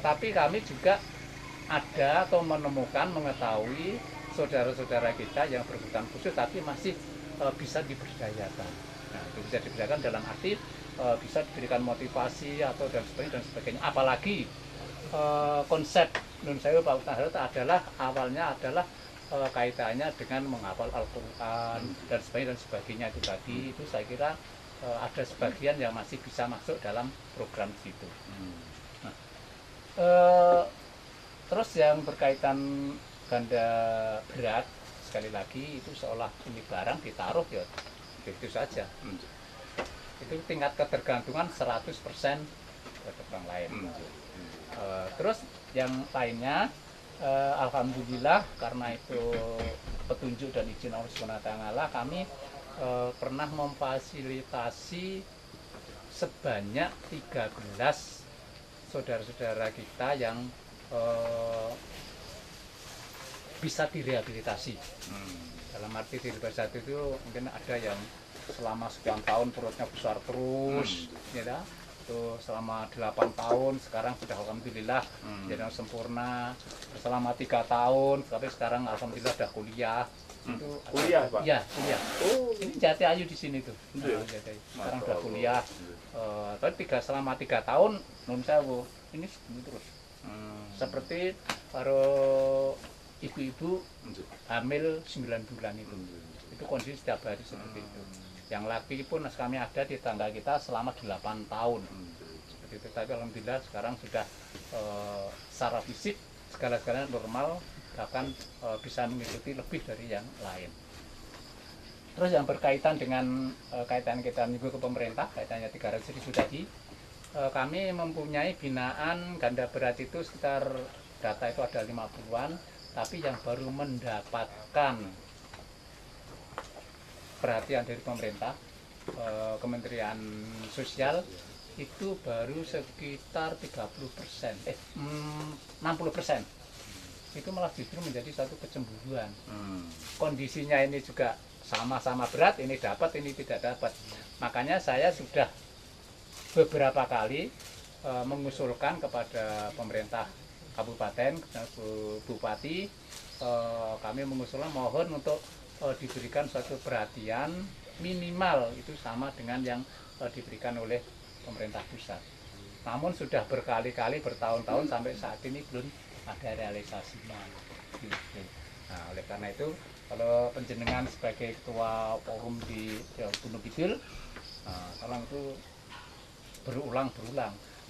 tetapi kami juga ada atau mengetahui saudara-saudara kita yang berkebutuhan khusus tapi masih bisa diberdayakan. Nah, itu bisa diberdayakan dalam arti bisa diberikan motivasi atau dan sebagainya. Apalagi konsep Nun Sewu Pak Utahara adalah awalnya adalah kaitannya dengan menghafal Al-Quran dan sebagainya itu tadi. Itu saya kira ada sebagian yang masih bisa masuk dalam program situ. Nah, terus yang berkaitan ganda berat, sekali lagi itu seolah ini barang ditaruh ya itu saja. Itu tingkat ketergantungan 100% terhadap orang lain. Terus yang lainnya alhamdulillah karena itu petunjuk dan izin Allah SWT, kami pernah memfasilitasi sebanyak 13 saudara-saudara kita yang bisa direhabilitasi. Dalam arti direhabilitasi itu mungkin ada yang selama sekian tahun perutnya besar terus, ya, itu selama 8 tahun sekarang sudah alhamdulillah jadi sempurna. Selama 3 tahun, tapi sekarang alhamdulillah sudah kuliah. Itu kuliah, Pak? Iya, kuliah. Ini Jati Ayu di sini tuh. Sekarang sudah kuliah. Tapi selama 3 tahun Nun Sewu ini segini terus. Seperti baru ibu-ibu hamil 9 bulan itu kondisi setiap hari seperti itu. Yang laki pun kami ada di tangga kita selama 8 tahun seperti itu. Tapi alhamdulillah sekarang sudah secara fisik segala-galanya normal, bahkan bisa mengikuti lebih dari yang lain. Terus yang berkaitan dengan kaitan kita minggu ke pemerintah, kaitannya 300.000 tadi, kami mempunyai binaan ganda berat itu sekitar data itu ada 50-an, tapi yang baru mendapatkan perhatian dari pemerintah, Kementerian Sosial itu baru sekitar 60%. Itu malah justru menjadi satu kecemburuan. Kondisinya ini juga sama-sama berat, ini dapat, ini tidak dapat. Makanya saya sudah beberapa kali mengusulkan kepada pemerintah kabupaten, bupati, kami mengusulkan mohon untuk diberikan suatu perhatian minimal itu sama dengan yang diberikan oleh pemerintah pusat. Namun sudah berkali-kali bertahun-tahun sampai saat ini belum ada realisasinya. Nah, oleh karena itu kalau penjenengan sebagai ketua forum di Gunung Kidul, tolong itu berulang.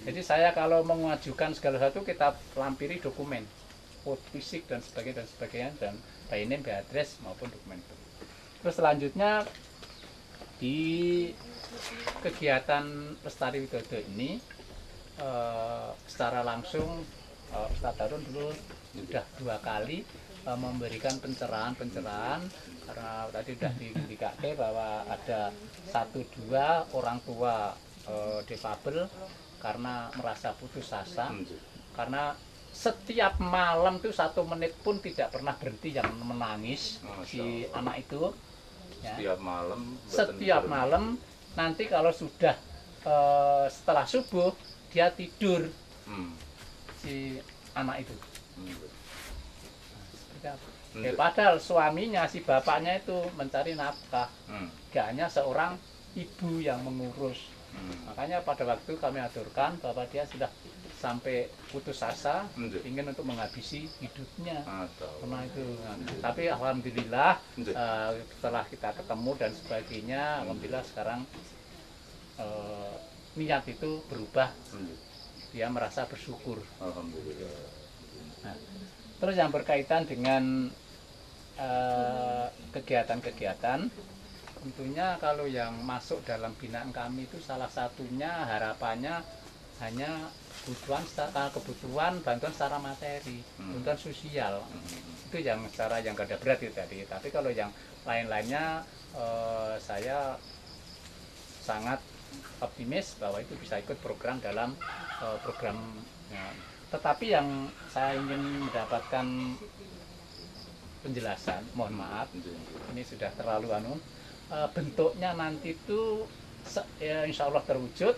Jadi saya kalau mengajukan segala sesuatu kita lampiri dokumen, foto fisik dan sebagainya dan by name, by address maupun dokumen itu. Terus selanjutnya di kegiatan Lestari Widodo ini secara langsung Ustadz Harun dulu sudah 2 kali memberikan pencerahan karena tadi sudah dikatakan bahwa ada 1-2 orang tua difabel karena merasa putus asa, karena setiap malam tuh 1 menit pun tidak pernah berhenti yang menangis si anak itu. Ya. Setiap malam nanti kalau sudah setelah subuh dia tidur si anak itu. Padahal suaminya si bapaknya itu mencari nafkah, gak hanya seorang ibu yang mengurus. Makanya pada waktu kami aturkan bahwa dia sudah sampai putus asa, ingin untuk menghabisi hidupnya. Karena itu. Tapi alhamdulillah setelah kita ketemu dan sebagainya, alhamdulillah sekarang niat itu berubah. Dia merasa bersyukur. Nah, terus yang berkaitan dengan kegiatan-kegiatan, tentunya kalau yang masuk dalam binaan kami itu salah satunya harapannya hanya kebutuhan bantuan secara materi, bantuan sosial. Itu yang secara yang ganda berat itu tadi. Tapi kalau yang lain-lainnya saya sangat optimis bahwa itu bisa ikut program dalam program. Tetapi yang saya ingin mendapatkan penjelasan, mohon maaf, ini sudah terlalu bentuknya nanti itu insya Allah terwujud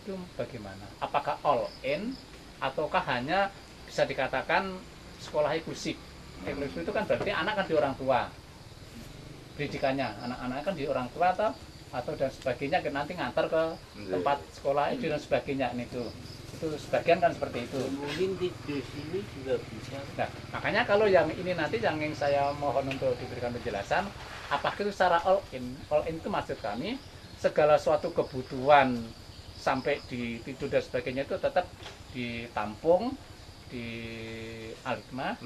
itu bagaimana? Apakah all in ataukah hanya bisa dikatakan sekolah inklusif. Inklusif itu kan berarti anak kan di orang tua, pendidikannya anak-anak kan di orang tua atau dan sebagainya, nanti ngantar ke tempat sekolah itu dan sebagainya. Itu sebagian kan seperti itu. Mungkin di sini juga bisa. Nah, makanya kalau yang ini nanti yang ingin saya mohon untuk diberikan penjelasan, apakah itu secara all in itu maksud kami segala suatu kebutuhan sampai di tidur dan sebagainya itu tetap ditampung di Al-Hikmah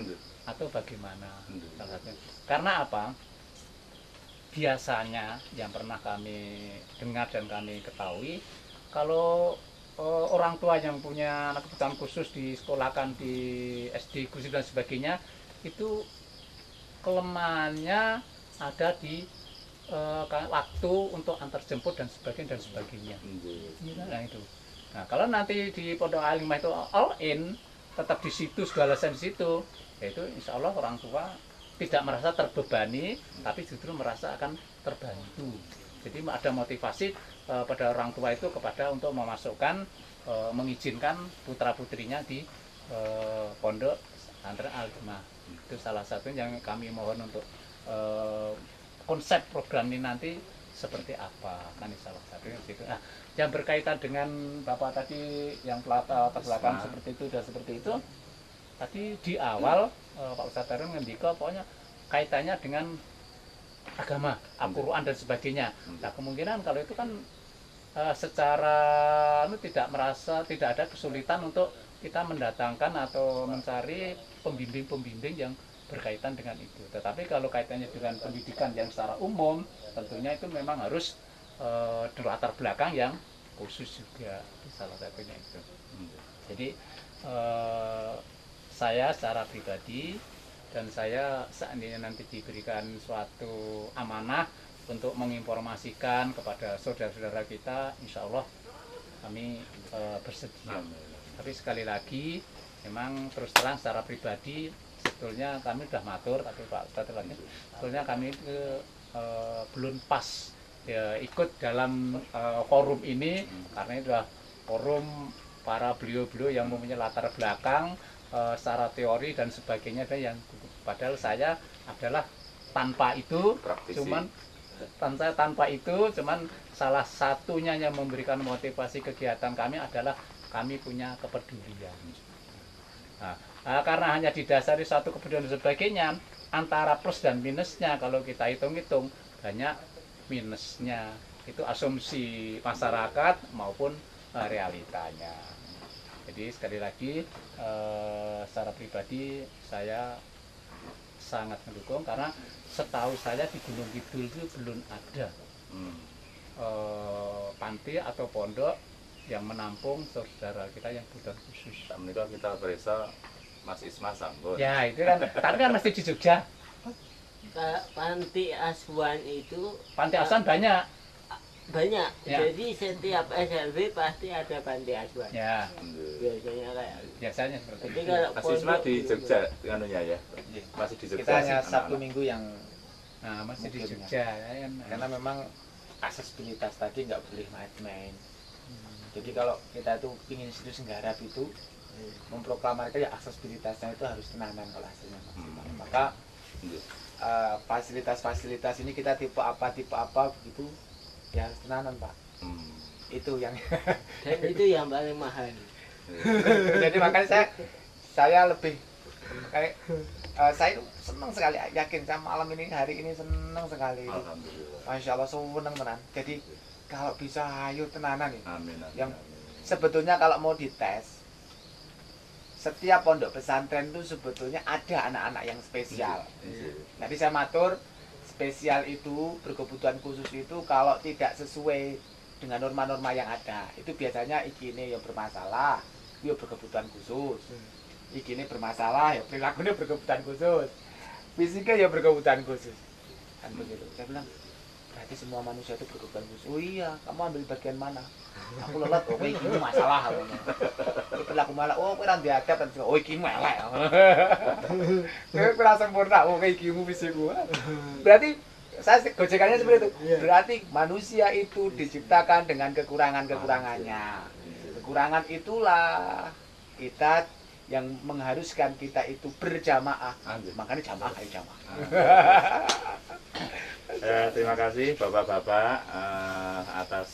atau bagaimana salah satunya. Karena apa? Biasanya yang pernah kami dengar dan kami ketahui, kalau orang tua yang punya anak kebutuhan khusus disekolahkan di SD khusus dan sebagainya, itu kelemahannya ada di waktu untuk antar jemput dan sebagainya. Nah itu. Nah kalau nanti di Pondok Al-Hikmah itu all in, tetap di situ segala di situ, yaitu insya Allah orang tua tidak merasa terbebani, tapi justru merasa akan terbantu. Jadi ada motivasi pada orang tua itu kepada untuk memasukkan, mengizinkan putra putrinya di pondok pesantren Al-Hikmah. Itu salah satu yang kami mohon untuk konsep program ini nanti seperti apa, kan salah satunya gitu. Nah, yang berkaitan dengan Bapak tadi yang latar belakang seperti itu dan seperti itu, tadi di awal Pak Ustadz Harun ngendika pokoknya kaitannya dengan agama, Al-Quran dan sebagainya. Nah kemungkinan kalau itu kan secara tidak ada kesulitan untuk kita mendatangkan atau mencari pembimbing-pembimbing yang berkaitan dengan itu. Tetapi kalau kaitannya dengan pendidikan yang secara umum, tentunya itu memang harus latar belakang yang khusus juga, salah satunya itu. Jadi saya secara pribadi dan saya seandainya nanti diberikan suatu amanah untuk menginformasikan kepada saudara-saudara kita, insya Allah kami bersedia. Tapi sekali lagi, memang terus terang secara pribadi, sebetulnya kami sudah matur, tapi Pak Ustadz lagi, sebetulnya kami belum pas ya, ikut dalam forum ini, karena ini sudah forum para beliau-beliau yang mempunyai latar belakang secara teori dan sebagainya, dan yang padahal saya adalah tanpa itu praktisi. Cuman salah satunya yang memberikan motivasi kegiatan kami adalah kami punya kepedulian. Nah, karena hanya didasari satu kepedulian dan sebagainya, antara plus dan minusnya kalau kita hitung-hitung banyak minusnya. Itu asumsi masyarakat maupun realitanya. Jadi sekali lagi secara pribadi saya sangat mendukung, karena setahu saya di Gunung Kidul itu belum ada panti atau pondok yang menampung saudara kita yang kebutuhan khusus. Menikah kita beresa Mas Isma Sambon. Ya itu kan, tapi kan masih di Jogja. Panti asuhan itu. Panti asuhan banyak. Ya. Jadi setiap Hmm. SLB pasti ada panti asuhan. Ya. Biasanya seperti itu. Mas Isma di Jogja anunya ya. Masih di Jogja. Kita hanya Sabtu Minggu yang masih di Jogja ya. Karena memang aksesibilitas tadi nggak boleh main-main. Jadi kalau kita tuh ingin serius nggarap itu memproklamarkan ya aksesibilitasnya itu harus tenanan kalau hasilnya maksimal. Maka fasilitas-fasilitas ini kita tipe apa begitu ya harus tenanan Pak. Itu yang dan itu yang paling mahal. Jadi makanya saya lebih kayak saya senang sekali, yakin saya malam ini hari ini senang sekali. Alhamdulillah. Masya Allah senang tenan. Jadi kalau bisa ayo tenanan nih. Amin. Yang sebetulnya kalau mau dites, setiap pondok pesantren itu sebetulnya ada anak-anak yang spesial. Nanti saya matur, spesial itu berkebutuhan khusus itu kalau tidak sesuai dengan norma-norma yang ada, itu biasanya ini yang bermasalah, dia berkebutuhan khusus. Ini bermasalah, ya perilakunya berkebutuhan khusus. Fisiknya ya berkebutuhan khusus. Kan begitu. Saya bilang, berarti semua manusia itu berkebutuhan khusus. Oh iya, kamu ambil bagian mana? Aku lelet, oh ini masalah. Perilaku malah, oh kurang diadab, oh ini melek. Kurang sempurna, oh ini fisikku. Berarti saya gojekannya seperti itu. Berarti manusia itu diciptakan dengan kekurangan-kekurangannya. Kekurangan itulah kita yang mengharuskan kita itu berjamaah. Anjir. Makanya jamaah, ayo jamaah. Terima kasih Bapak-bapak atas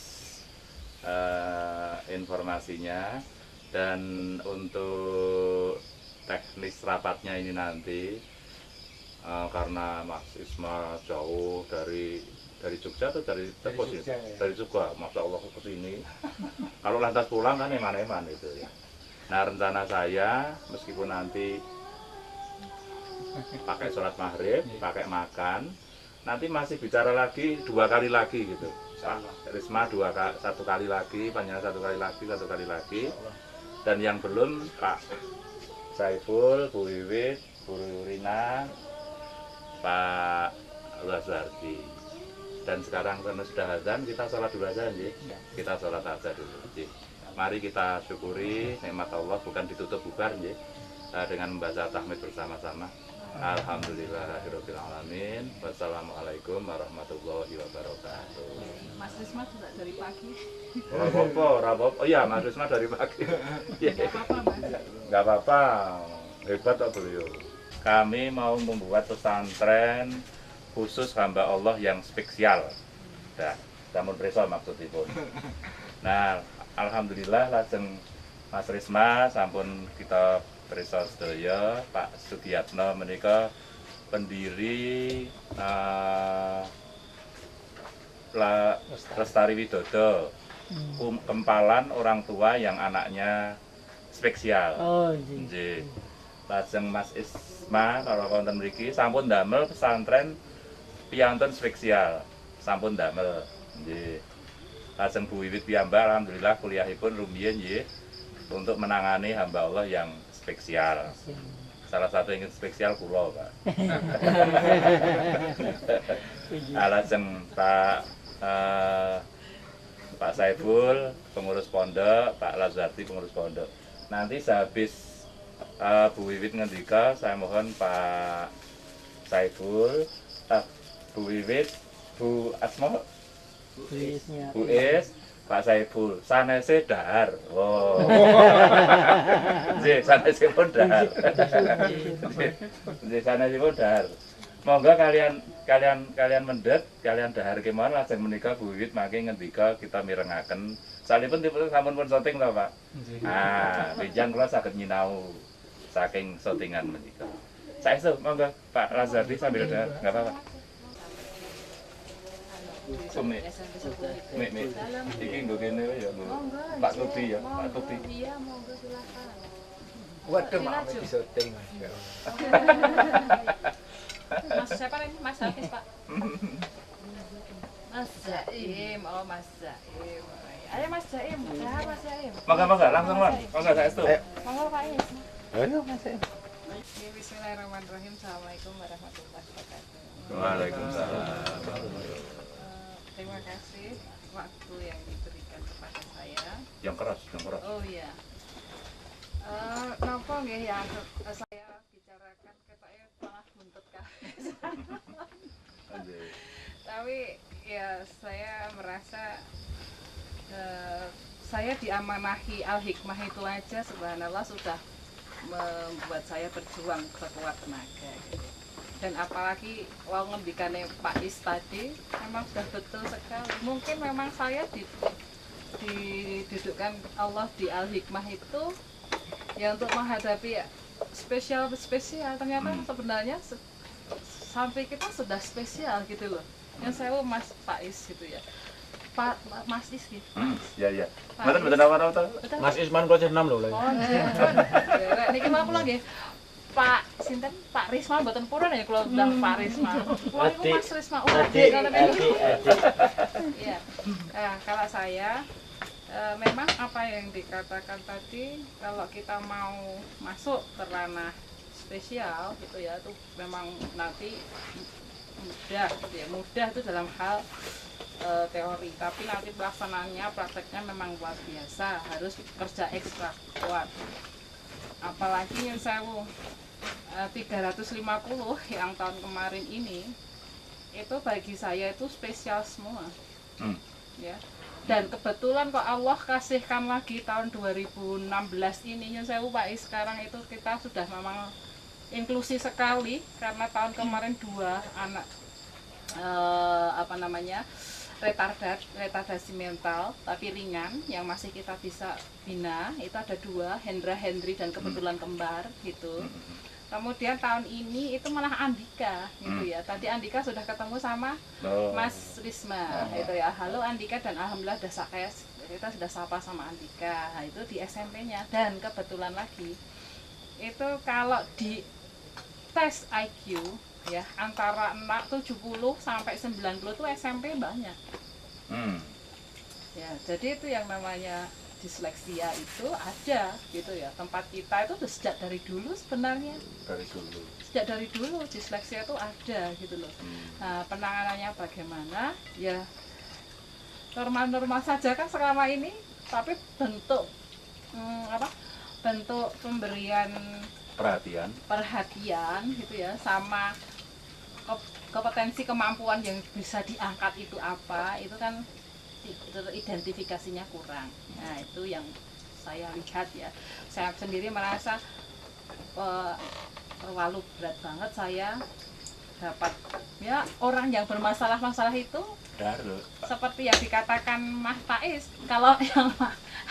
informasinya, dan untuk teknis rapatnya ini nanti karena Mas Isma jauh dari Jogja atau dari Tepos ya? Dari Jogja, Masya Allah ke sini. Kalau lantas pulang kan eman-eman itu ya. Nah, rencana saya meskipun nanti pakai sholat maghrib, pakai makan, nanti masih bicara lagi 2 kali lagi gitu. Pak Risma 1 kali lagi, Panjenengan 1 kali lagi, dan yang belum Pak Saiful, Bu Wiwit, Bu Rina, Pak Lazardi. Dan sekarang karena sudah azan, kita sholat dulu aja, nggih. Kita sholat aja dulu, nggih. Mari kita syukuri nikmat Allah, bukan ditutup bubar, nggih. Dengan membaca tahmid bersama-sama. Alhamdulillahirabbil alamin. Wassalamualaikum warahmatullahi wabarakatuh. Mas Risma sudah dari pagi. Ora apa-apa. Oh iya, Mas Risma dari pagi. Enggak apa-apa, Mas. Enggak apa-apa. Hebat kok beliau. Kami mau membuat pesantren khusus hamba Allah yang spesial. Nah, sampun preso maksudipun. Nah, alhamdulillah lajeng Mas Risma sampun kita preso sedaya. Pak Sugiyatno menika pendiri Lestari Widodo, kempalan orang tua yang anaknya spesial. Oh, nggih. Lajeng Mas Isma kalau wonten mriki sampun damel pesantren piyantun spesial. Sampun damel. Nggih. Lajeng Bu Wiwit piyambak alhamdulillah kuliahipun rumiyin nggih untuk menangani hamba Allah yang spesial. Salah satu yang spesial kula, Pak. Lajeng Pak Saiful pengurus pondok, Pak Lazardi pengurus pondok. Nanti sehabis Bu Wiwit ngendika, saya mohon Pak Saiful, Bu Wiwit, Bu Asma, Bu Is, Pak Saiful, sanese dahar. Oh. Nggih, sanesipun dahar. Nggih, sanesipun dahar. Monggo kalian mendhet, kalian dahar kemawon lajeng menika Bu Wiwit mangke ngendika kita mirengaken. Salipun dipun sampun pun syuting to, Pak. Ah, benjang kula saged nyinau saking syutingan menika. Saestu monggo Pak Lazardi sambil dahar, enggak apa-apa. Sumik. Mik. Iki nggo kene ya, nggo. Pak Tuti ya, Pak Tuti. Iya, monggo silakan. Waduh, maaf di syuting. Mas siapa ini? Mas Hafiz, Pak. Mas Jaim, oh Mas Jaim. Ayo Mas Jaim, ya Mas Jaim. Monggo langsung, Mas. Monggo saestu. Monggo Pak Is. Ayo, Mas. Bismillahirrahmanirrahim. Assalamualaikum warahmatullahi wabarakatuh. Waalaikumsalam. Terima kasih waktu yang diberikan kepada saya. Yang keras. Oh iya. Napa nggih yang saya bicarakan ketoknya malah buntut kabeh. Tapi ya saya merasa saya diamanahi Al-Hikmah itu aja subhanallah sudah membuat saya berjuang sekuat tenaga gitu. Dan apalagi wong ngendikane Pak Is tadi memang sudah betul sekali. Mungkin memang saya didudukkan Allah di Al-Hikmah itu ya untuk menghadapi spesial ternyata sebenarnya sampai kita sudah spesial gitu loh. Yang saya Mas Pak Is gitu ya. Pak Mas Is gitu. Iya. Mboten apa-apa. Mas Isman kok 6 lho. Oh, iya. Niki kula nggih. Pak sinten Pak Risma mboten purun ya kula ndang Pak Risma. Wah, iku Mas Risma adik ngoten niku. Iya. Nah, kalau saya memang apa yang dikatakan tadi kalau kita mau masuk ke ranah spesial gitu ya itu memang nanti mudah gitu ya. Mudah itu dalam hal teori, tapi nanti pelaksanaannya prakteknya memang luar biasa, harus kerja ekstra kuat. Apalagi yang saya 350 yang tahun kemarin ini itu bagi saya itu spesial semua. Ya. Dan kebetulan kok Allah kasihkan lagi tahun 2016 ini, nyun sewu Pak Is, sekarang itu kita sudah memang inklusi sekali karena tahun kemarin 2 anak retardasi mental tapi ringan yang masih kita bisa bina, itu ada 2, Hendra Hendri dan kebetulan kembar gitu. Kemudian tahun ini itu malah Andika gitu ya. Tadi Andika sudah ketemu sama Mas Risma itu ya. Halo Andika, dan alhamdulillah kita sudah sapa sama Andika. Nah, itu di SMP-nya. Dan kebetulan lagi itu kalau di tes IQ ya antara 70 sampai 90 itu SMP banyak. Ya, jadi itu yang namanya disleksia itu ada gitu ya. Tempat kita itu sejak dari dulu sebenarnya. Sejak dari dulu disleksia itu ada gitu loh. Nah, penanganannya bagaimana? Ya normal-normal saja kan selama ini, tapi bentuk bentuk pemberian perhatian gitu ya, sama kompetensi kemampuan yang bisa diangkat itu apa, itu kan identifikasinya kurang. Nah, itu yang saya lihat ya. Saya sendiri merasa terlalu berat banget saya dapat ya orang yang bermasalah-masalah itu. Seperti yang dikatakan Mas Faiz, kalau yang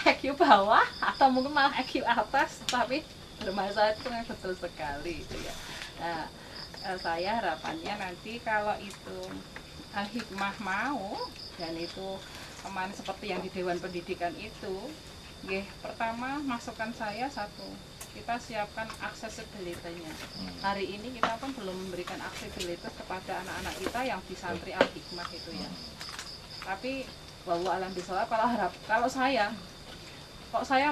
IQ bawah atau mungkin malah IQ atas tapi bermasalah, itu yang betul sekali itu ya. Nah, saya harapannya nanti kalau itu Al-Hikmah mau, dan itu kemarin seperti yang di Dewan Pendidikan itu, pertama masukan saya satu, kita siapkan aksesibilitasnya. Hari ini kita pun belum memberikan aksesibilitas kepada anak-anak kita yang di santri Al-Hikmah itu ya. Tapi wallahu alam bishawab, kalau saya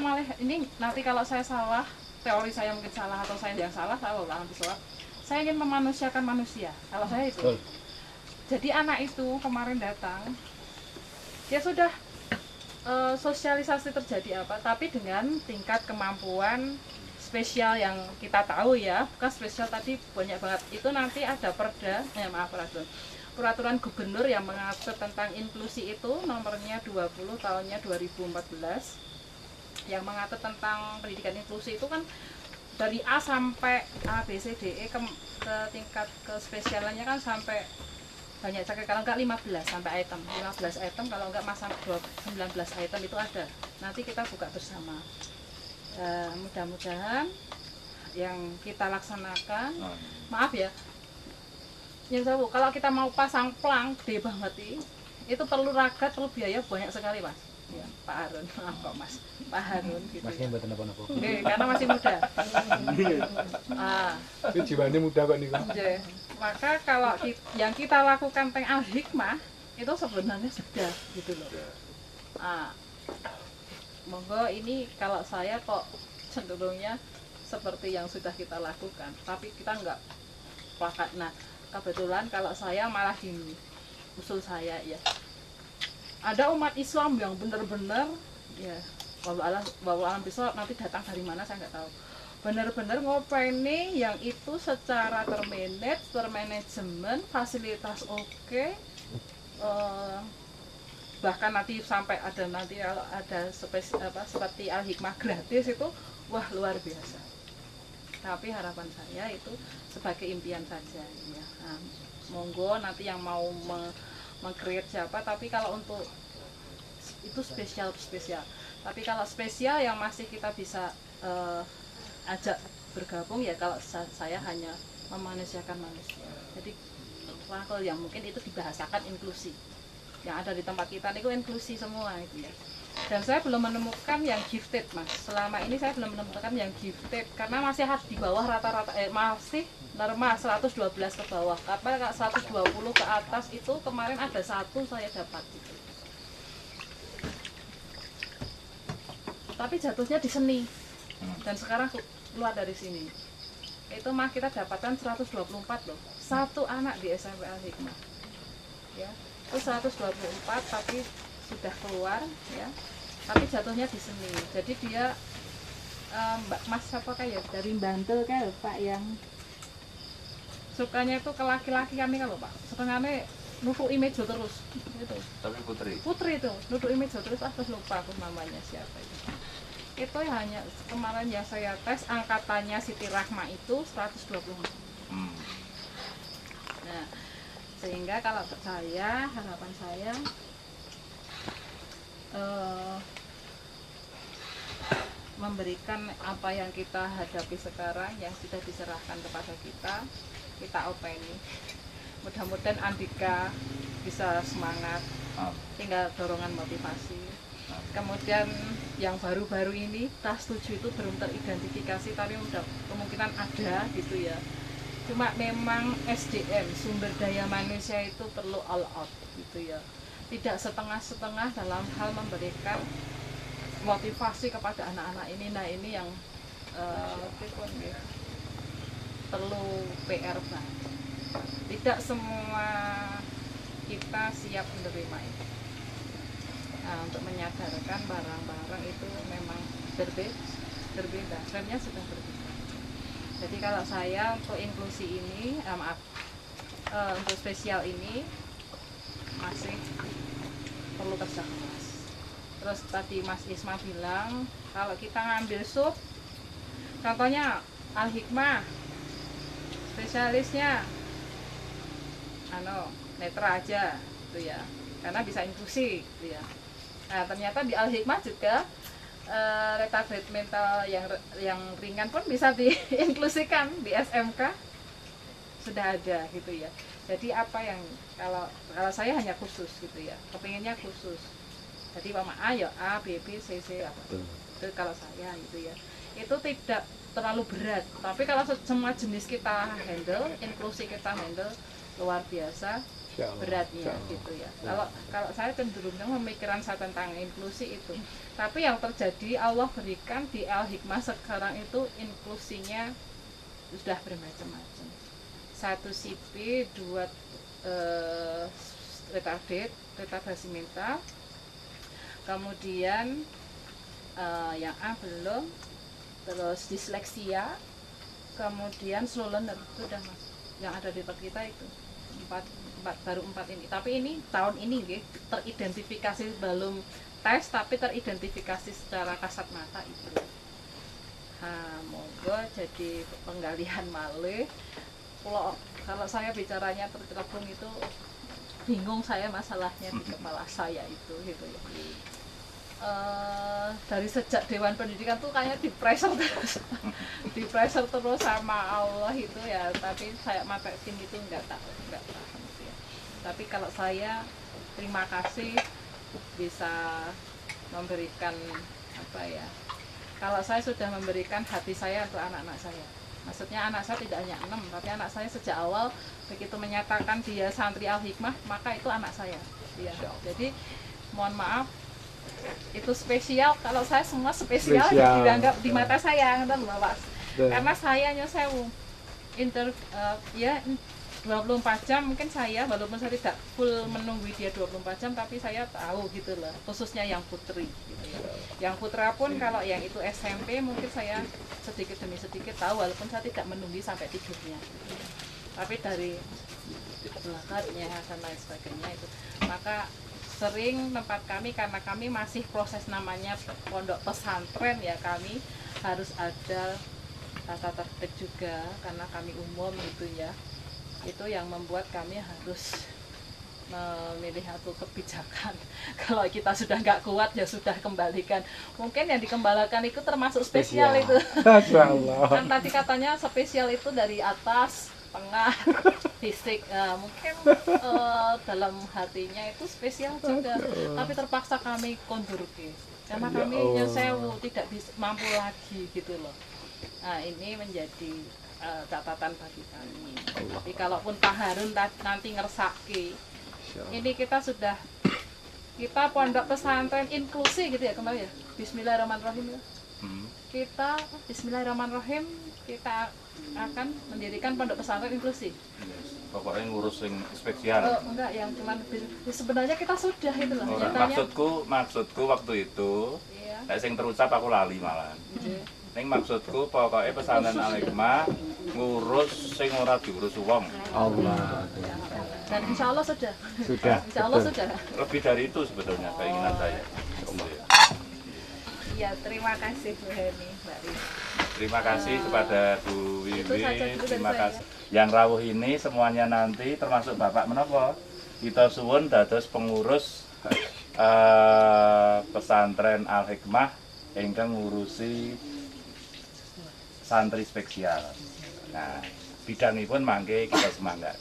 malah ini nanti kalau saya salah, teori saya mungkin salah atau saya yang salah, wallahu alam bishawab. Saya ingin memanusiakan manusia. Kalau saya itu. Jadi anak itu kemarin datang, dia sudah sosialisasi terjadi apa, tapi dengan tingkat kemampuan spesial yang kita tahu ya, bukan spesial tadi banyak banget. Itu nanti ada peraturan gubernur yang mengatur tentang inklusi itu, nomornya 20 tahunnya 2014, yang mengatur tentang pendidikan inklusi itu kan dari A sampai A, B, C, D, E ke tingkat kespesialannya kan sampai banyak sekali, kalau enggak 15 sampai item, 15 item, kalau enggak masa 19 item itu ada. Nanti kita buka bersama. Mudah-mudahan yang kita laksanakan, maaf ya, yang saya kalau kita mau pasang plang gede banget itu perlu ragat, perlu biaya banyak sekali Mas. Ya, Pak Harun, maaf kok Mas, Pak Harun gitu. Masnya mboten napa-napa. Karena masih muda. Itu jiwane muda kok niku. Maka kalau yang kita lakukan teng Al-Hikmah itu sebenarnya sudah gitu loh. Monggo ini kalau saya kok cenderungnya seperti yang sudah kita lakukan, tapi kita enggak plakat. Nah, kebetulan kalau saya malah gini, usul saya ya, ada umat Islam yang benar-benar ya, wallahu alam bishawab, nanti datang dari mana saya nggak tahu, benar-benar ngopeni yang itu secara termanajemen, fasilitas oke, bahkan nanti sampai ada nanti kalau ada seperti Al-Hikmah gratis itu wah luar biasa. Tapi harapan saya itu sebagai impian saja ya. Nah, monggo nanti yang mau meng-create siapa, tapi kalau untuk itu spesial. Tapi kalau spesial yang masih kita bisa ajak bergabung ya, kalau saya hanya memanusiakan manusia. Jadi kalau yang mungkin itu dibahasakan inklusi. Yang ada di tempat kita itu inklusi semua itu ya. Dan saya belum menemukan yang gifted Mas. Selama ini saya belum menemukan yang gifted karena masih harus di bawah rata-rata, masih normal 112 ke bawah. Kapal 120 ke atas itu kemarin ada satu saya dapat gitu. Tapi jatuhnya di seni. Dan sekarang keluar dari sini. Itu mah kita dapatkan 124 loh. Satu anak di SMP Al-Hikmah. Ya. Itu 124 tapi sudah keluar ya, tapi jatuhnya di seni. Jadi dia Mas siapa kayak dari Bantul kan Pak, yang sukanya itu ke laki-laki kami kalau Pak, setengahnya nuduki meja terus gitu. Tapi Putri itu nuduki meja terus, terus lupa aku namanya siapa itu hanya kemarin yang saya tes angkatannya Siti Rahma itu 120. Nah sehingga kalau saya harapan saya memberikan apa yang kita hadapi sekarang yang sudah diserahkan kepada kita openi. Mudah-mudahan Andika bisa semangat, tinggal dorongan motivasi. Kemudian yang baru-baru ini tas 7 itu belum teridentifikasi, tapi udah kemungkinan ada gitu ya. Cuma memang SDM, sumber daya manusia itu perlu all out gitu ya. Tidak setengah-setengah dalam hal memberikan motivasi kepada anak-anak ini. Nah ini yang perlu PR banget. Tidak semua kita siap menerima itu. Nah, untuk menyadarkan barang-barang itu memang berbeda, trennya sudah berbeda. Jadi kalau saya untuk inklusi ini, untuk spesial ini masih perlu kerja keras. Terus tadi Mas Isma bilang kalau kita ngambil sub, contohnya Al-Hikmah, spesialisnya netra aja gitu ya, karena bisa inklusi gitu ya. Nah ternyata di Al-Hikmah juga retarded mental yang ringan pun bisa diinklusikan di SMK, sudah ada gitu ya. Jadi apa yang kalau saya hanya khusus gitu ya, kepinginnya khusus. Jadi mama A ya A, B, B, C, C apa itu kalau saya gitu ya. Itu tidak terlalu berat. Tapi kalau semua jenis kita handle, inklusi kita handle luar biasa beratnya gitu ya. Kalau saya cenderungnya pemikiran saya tentang inklusi itu. Tapi yang terjadi Allah berikan di Al-Hikmah sekarang itu inklusinya sudah bermacam-macam. 1 CP, 2 retardasi mental. Kemudian yang A belum, terus disleksia, kemudian slow learner sudah masuk. Yang ada di tempat kita itu baru 4 ini. Tapi ini tahun ini teridentifikasi, belum tes tapi teridentifikasi secara kasat mata itu. Moga jadi penggalian malih. Kalau saya bicaranya tercelebung itu bingung saya masalahnya di kepala saya itu gitu ya. Dari sejak Dewan Pendidikan tuh kayaknya di-pressure terus sama Allah itu ya, tapi saya matekin itu enggak tahu gitu ya. Tapi kalau saya terima kasih bisa memberikan apa ya, kalau saya sudah memberikan hati saya untuk anak-anak saya. Maksudnya anak saya tidak hanya 6, tapi anak saya sejak awal begitu menyatakan dia santri Al-Hikmah, maka itu anak saya ya. Jadi mohon maaf itu spesial, kalau saya semua spesial. Dianggap di mata saya kan Bapak. Karena saya nyosewu 24 jam mungkin saya, walaupun saya tidak full menunggu dia 24 jam, tapi saya tahu gitu loh, khususnya yang putri gitu ya. Yang putra pun kalau yang itu SMP mungkin saya sedikit demi sedikit tahu, walaupun saya tidak menunggu sampai tidurnya gitu ya. Tapi dari belakangnya dan lain sebagainya itu, maka sering tempat kami, karena kami masih proses namanya pondok pesantren ya, kami harus ada tata tertib juga karena kami umum gitu ya. Itu yang membuat kami harus memilih satu kebijakan. Kalau kita sudah nggak kuat ya sudah kembalikan. Mungkin yang dikembalikan itu termasuk spesial itu. Kan tadi katanya spesial itu dari atas, tengah, fisik. Mungkin dalam hatinya itu spesial juga. Tapi terpaksa kami kondurke karena kami nyesewu tidak mampu lagi gitu loh. Nah ini menjadi catatan bagi kami. Tapi kalaupun Pak Harun nanti ngersaki, ini kita pondok pesantren inklusi gitu ya kembali ya. Bismillahirrahmanirrahim ya. Kita Bismillahirrahmanirrahim, kita akan mendirikan pondok pesantren inklusi. Pokoknya ngurus yang spesial. Enggak, yang cuman sebenarnya kita sudah itu loh. Maksudku waktu itu, sing terucap aku lali malah. Ning maksudku pokoknya pesantren Al-Hikmah ngurus sing ora diurus wong. Allah. Dan insya Allah sudah. Sudah. Insya Allah betul. sudah. Lebih dari itu sebetulnya keinginan saya. Iya, terima kasih Bu Heni, Mbak Ris. Terima kasih kepada Bu Itu Wiwi, saja dulu dari terima saya. kasih. Yang rawuh ini semuanya nanti termasuk Bapak menapa? Kita suwun dados pengurus pesantren Al-Hikmah ingkang ngurusi santri spesial. Nah, bidangipun mangke kita semangat.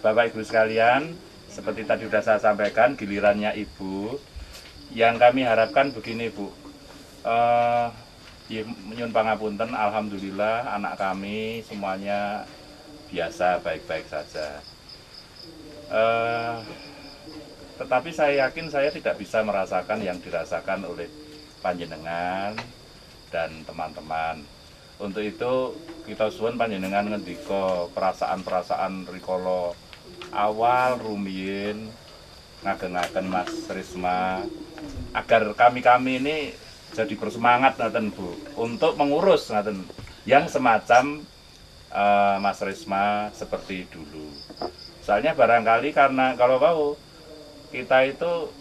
Bapak Ibu sekalian, seperti tadi sudah saya sampaikan, gilirannya Ibu. Yang kami harapkan begini Bu, nyuwun pangapunten, alhamdulillah anak kami semuanya biasa, baik-baik saja. Tetapi saya yakin saya tidak bisa merasakan yang dirasakan oleh panjenengan dan teman-teman. Untuk itu kita suwun panjenengan ngendika perasaan-perasaan rikala awal rumiyin ngagem-ngagem Mas Risma agar kami-kami ini jadi bersemangat ngaten Bu untuk mengurus ngaten yang semacam Mas Risma seperti dulu. Soalnya barangkali karena kalau kita itu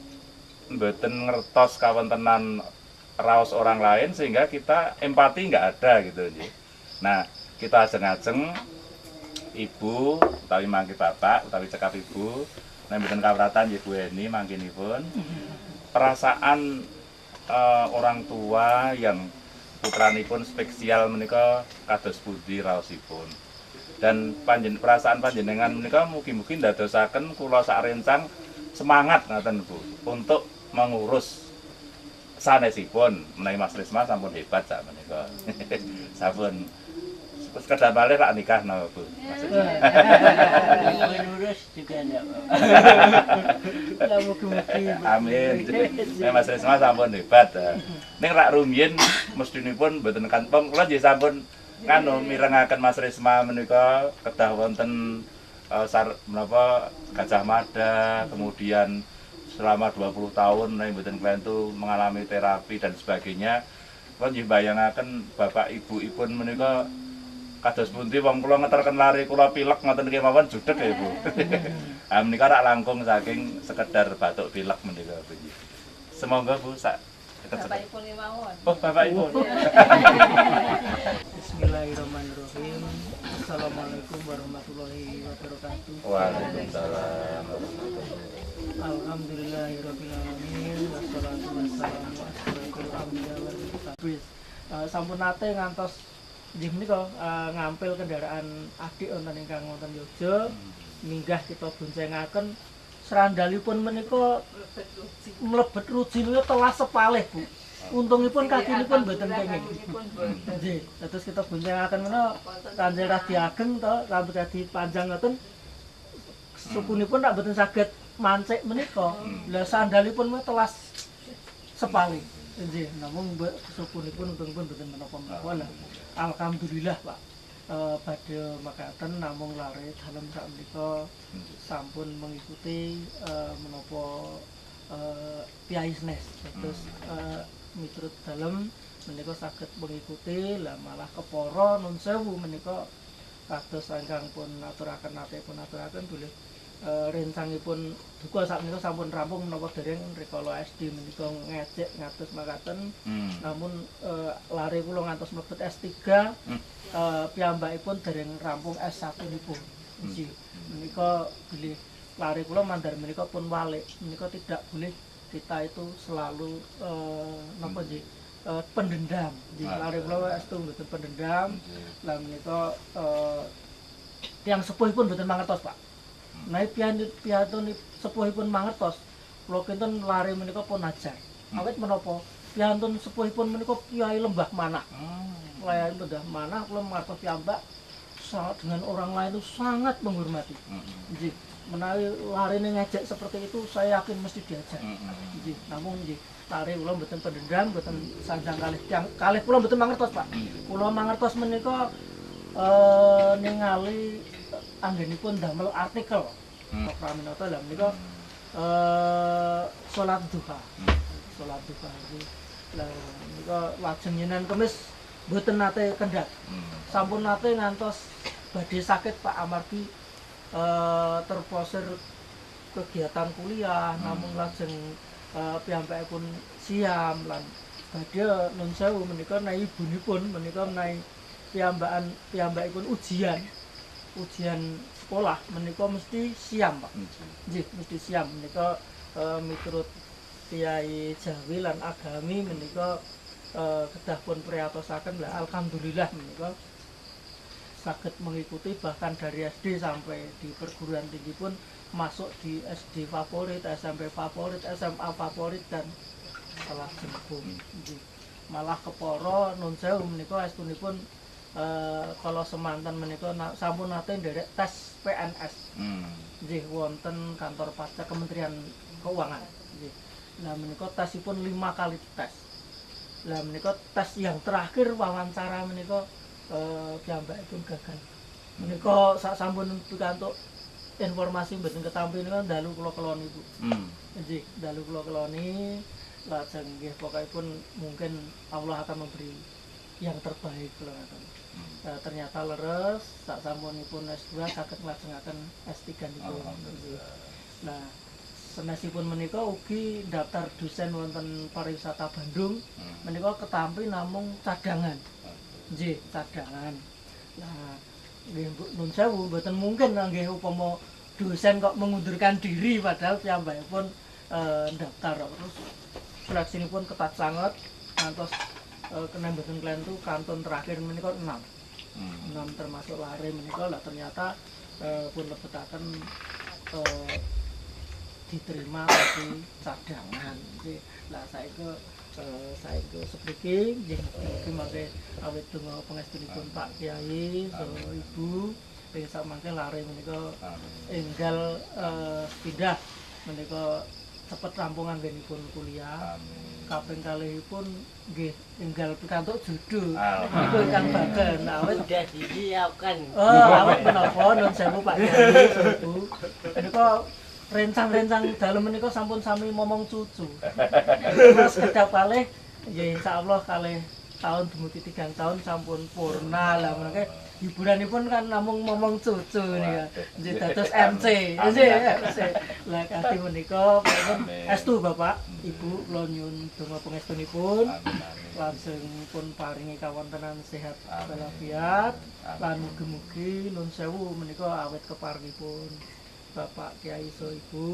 mboten ngertos kawontenan raos orang lain sehingga kita empati nggak ada gitu. Nah, kita ajeng-ajeng Ibu utawi mangke Bapak utawi cekap Ibu nek mboten kawratan nggih Bu Heni mangkinipun perasaan orang tua yang putranipun spesial menika kados pundi raosipun. Dan perasaan panjenengan menika mugi-mugi ndadosaken kula sak rencang semangat ngaten Bu untuk mengurus sanesipun menawi Mas Risma sampun hebat sak menika. Sampun sekedar balik rak nikah napa Bu maksudnya. Menurus juga enggak. Amin. Mas Risma sampun hebat. Ning rak rumiyin mestinipun mboten kantong kula nggih sampun mirengaken Mas Risma menika kedah wonten menapa Gajah Mada, kemudian selama 20 tahun mboten klentu mengalami terapi dan sebagainya. Kula nggih bayangaken Bapak Ibu-ipun menika kados pundi wong kula ngeterken lari kula pilek ngoten niki mawon judeg ya Bu. Ah menika rak langkung saking sekedar batuk pilek menika Bu. Semoga Bu sak Bapak Ibu mawon. Oh, Bapak Ibu. Bismillahirrahmanirrahim. Assalamualaikum warahmatullahi wabarakatuh. Waalaikumsalam. Alhamdulillahirabbil alamin wassalatu wassalamu ala asyrofil anbiya'i wal mursalin. Sampun nate ngantos nggih menika ngampil kendaraan adik wonten ingkang wonten Yogya. Minggah kita boncengaken serandalipun menika mlebet rujine telas sepalih Bu. Untungipun kakinipun mboten kenging. Nggih, terus kita boncengaken menika Kanjeng Radi Ageng to, rambut radi panjang ngoten. Supunipun tak mboten saged mancik menika. Lah sandalipun telas sepalih. Nggih, namung supunipun untungipun mboten menapa-menapa. Alhamdulillah Pak. Badhe makaten namung lare dalem sak menika sampun mengikuti menapa Kyai Snes. Terus miturut dalem menika saged mengikuti lah malah kepara nun sewu menika kados ingkang pun aturaken nate pun aturaken bilih rencangipun duka sakmenika sampun rampung menapa dereng rikala SD menika ngejek ngatus makaten. Namun lare kula ngantos mlebet S3 piyambakipun dereng rampung S1 nipun. Nggih. Menika bilih lare kula mandar menika pun walik. Menika tidak boleh kita itu selalu napa nggih pendendam. Nggih, lare kula S2 mboten pendendam. Lah menika tiyang sepuhipun mboten mangertos, Pak. Nah, piyantun sepuhipun mangertos, kula kinten lare menika pun ajar. Awit menapa? Piyantun sepuhipun menika Kiai Lembah Manah. Kiai Lembah Manah kula mangertos piyambak dengan orang lain itu sangat menghormati. Nggih, menawi larene ngajak seperti itu saya yakin mesti diajar. Nggih, namun nggih lare kula mboten pendendam, mboten sanjang kalih kula mboten mangertos, Pak. Kula mangertos menika ningali anggenipun damel artikel Praminoto lah menika salat duha. Salat duha iki Lah menika lajeng Yenen Kemis mboten nate kendhat. Sampun nate ngantos badhe sakit Pak amargi terposir kegiatan kuliah namun lajeng piyambakipun siam lan badhe nun sewu menika menawi ibunipun menika menawi piyambakipun ujian sekolah menika mesti siam Pak. Nggih, mesti siam menika miturut Kyai Jawi lan Agami menika kedah pun priyatosaken lah alhamdulillah menika saged mengikuti bahkan dari SD sampai di perguruan tinggi pun masuk di SD favorit, SMP favorit, SMA favorit dan salah jemput. Malah keporo nun sewu menika estunipun kalau semanten menika sampun nate nderek tes PNS. Nggih wonten kantor pajak Kementerian Keuangan. Nggih. Nah menika tesipun 5 kali tes. Lah menika tes yang terakhir wawancara menika piyambakipun gagal. Menika sak sampun pikantuk informasi mboten ketampi niku dalu kula keloni Bu. Nggih, dalu kula keloni lajeng nggih pokokipun mungkin Allah akan memberi yang terbaik kula ngaten. Ternyata leres sak sampunipun S2 saged nglajengaken S3 niku. Nah, sanesipun menika ugi daftar dosen wonten pariwisata Bandung menika ketampi namung cadangan. Nggih, cadangan. Nah, nggih nun sewu mboten mungkin nggih upama dosen kok mengundurkan diri padahal piyambakipun daftar terus seleksiipun ketat sangat ngantos kena mboten klentu kantun terakhir menika 6 termasuk lare menika lah ternyata pun lebetaken diterima di cadangan. Lah saiki sepriki nggih mugi mangke awit donga pangestunipun Pak Kyai saha Ibu ing samangke lare menika enggal pindah menika cepet rampung anggenipun kuliah. Kaping kalihipun nggih enggal pikantuk judul. Niku ingkang bagen awit Sudah disiapkan. awit menapa nun sewu Pak Kyai saha Ibu. Menika rencang-rencang dalem menika sampun sami momong cucu. Terus kedap kalih nggih insyaallah kalih tahun dumugi 3 tahun sampun purna lah menika hiburanipun kan namung momong cucu nika. Nggih dados MC. Nggih MC. Lah kanthi menika pun estu Bapak, Ibu kula nyuwun donga pangestunipun. Lajeng pun paringi kawontenan sehat walafiat lan mugi-mugi nun sewu menika awit keparingipun Bapak Kyai saha Ibu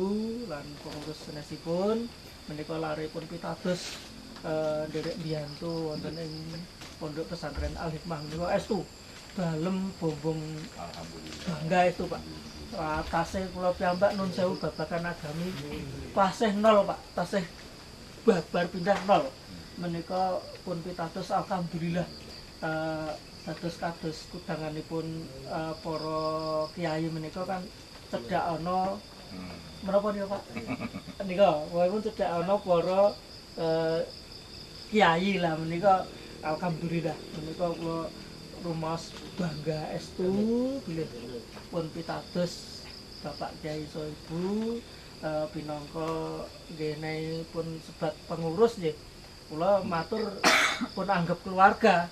lan pengurus sanesipun menika laripun pitados nderek mbiyantu wonten ing Pondok Pesantren Al Hikmah menika estu dalem bombong bangga itu Pak. Tasih kula piyambak nun sewu babagan agami tasih 0 Pak, tasih babar pindah 0. Menika pun pitados alhamdulillah dados kados kudanganipun para kiai menika kan cedhak ana menapa niku Pak? Nika walaupun cedhak ana para kiai lah menika alhamdulillah menika kula rumas bangga estu bilih pun pitados Bapak Kyai saha Ibu pinangka nggih pun sebat pengurus nggih kula matur pun anggap keluarga.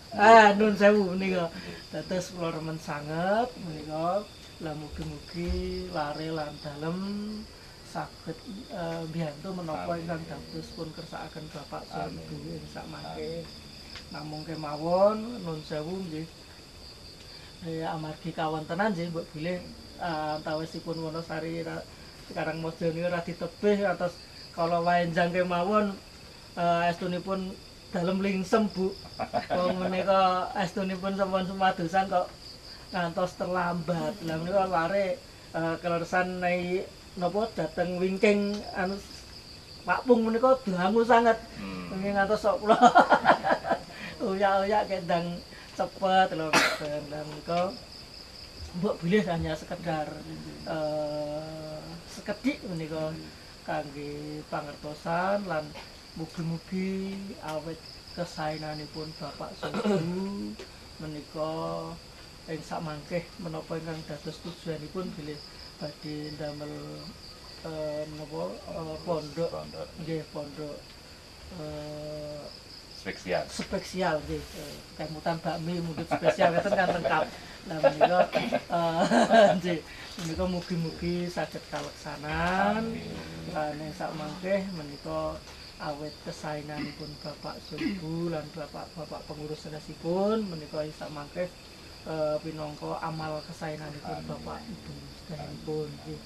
Nun sewu menika dados kula remen sanget menika. Lah mugi-mugi lare lan dalem saged mbiyantu menapa ingkang dados pun kersakaken Bapak saha Ibu ing sakmangke. Namung kemawon nun sewu nggih. Amargi kawontenan nggih mbok bilih antawisipun Wonosari sekarang Mojo niku ra ditebih atas kala waenjang kemawon estunipun dalem lingsem Bu. Wong menika estunipun sampun sumadosan kok ngantos terlambat. Lah menika lare keleresan napa dateng wingking anu Pak Pung menika dangu sanget. Ngantos sok kula uyak-uyak kendang cepet lho dan menika mbok bilih hanya sekedar sekedhik menika kangge pangertosan lan mugi-mugi awet kesaenanipun Bapak Suhu menika ing sakmangke menapa ingkang dados tujuanipun bilih badhe ndamel menapa pondok nggih pondok spesial. spesial nggih. Kemutan bakmi mungkin spesial ngeten kan lengkap. Lah menika nggih menika mugi-mugi saged kaleksanan. Lan sak mangke menika awet kesaenganipun Bapak Sulbu lan Bapak pengurus sedasipun menika sak mangke pinangka amal kesaenganipun Bapak Ibu sedherekipun nggih.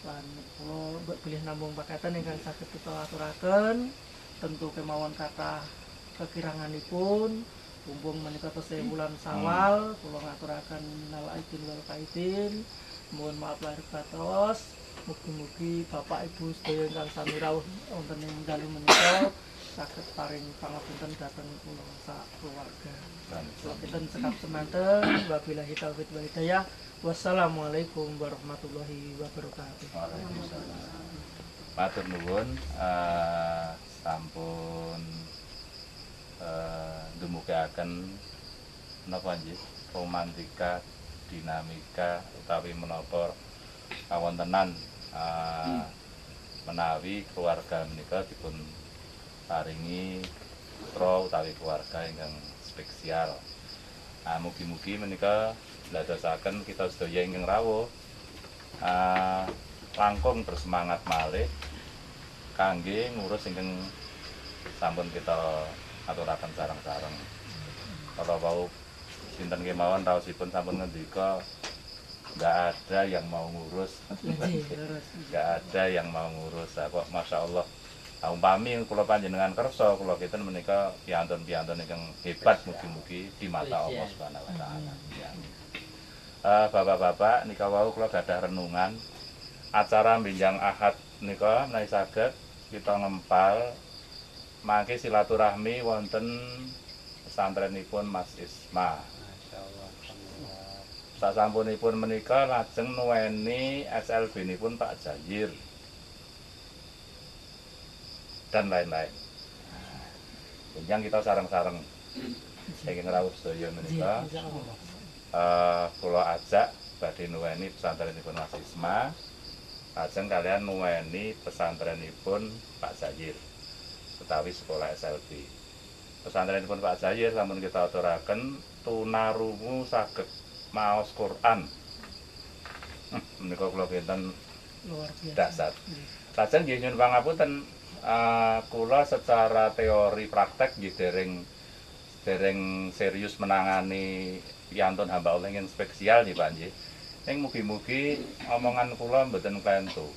Lan kula bilih namung pakatan ingkang saged kita aturaken tentu kemawon kathah kekiranganipun mumpung menika tesih wulan Sawal kula ngaturaken minal aidin wal faizin mohon maaf lahir batin. Mugi-mugi Bapak Ibu sedaya ingkang sami rawuh wonten ing dalu menika saged paring pangapunten dhateng kula sak keluarga. Kula kinten sekap semanten wabillahi taufiq wal hidayah. Wassalamualaikum warahmatullahi wabarakatuh. Matur nuwun, sampun ndumukaken napa nggih romantika, dinamika utawi menapa kawontenan menawi keluarga menika dipun paringi putra utawi keluarga ingkang spesial. Mugi-mugi menika ndadosaken kita sedaya ingkang rawuh langkung bersemangat malih kangge ngurus ingkang sampun kita aturaken sareng-sareng. Kalau wau sinten kemawon raosipun sampun ngendika nggak ada yang mau ngurus, nggak ada yang mau ngurus. Kok masya Allah. Umpami kula panjenengan kersa kula kinten menika piantun-piantun ingkang hebat mugi-mugi di mata Allah Subhanahu wa taala. Bapak-bapak nika wau kula gadah renungan acara benjang Ahad nika menawi saged kita ngempal mangke silaturahmi wonten pesantrenipun Mas Isma. Sasampunipun menika lajeng nuweni SLB-nipun Pak Jayir dan lain-lain. Yang kita sareng-sareng ingin rawuh sedaya menika kula ajak badhe nuweni pesantrenipun Mas Isma lajeng kalian nuweni pesantrenipun Pak Jayir utawi sekolah SLB. Pesantrenipun Pak Jayir sampun kita aturaken tunarungu saged maos Quran. Menika kula kinten Luar biasa. dasar. Lajeng nggih nyuwun pangapunten kula secara teori praktek nggih dereng serius menangani piantun hamba Allah yang spesial nggih Pak nggih. Ning mugi-mugi omongan kula mboten klentu.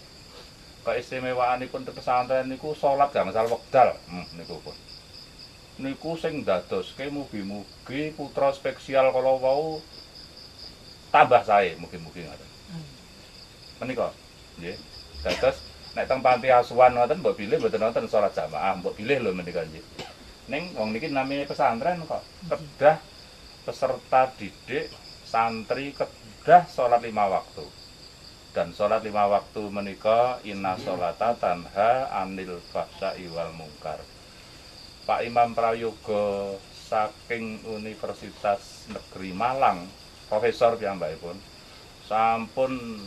Keistimewaanipun pesantren niku salat gangsal wekdal. Niku pun. Niku sing dadoske mugi-mugi putra spesial kala wau tambah sae mugi-mugi ngoten. Menika nggih. Dados nek teng panti asuhan ngoten mbok bilih mboten wonten salat jamaah, mbok bilih lho menika nggih. Ning wong niki namine pesantren kok kedah peserta didik santri kedah salat 5 waktu. Dan salat 5 waktu menika inna sholata tanha anil fahsya'i wal munkar. Pak Imam Prayoga saking Universitas Negeri Malang, profesor piyambakipun sampun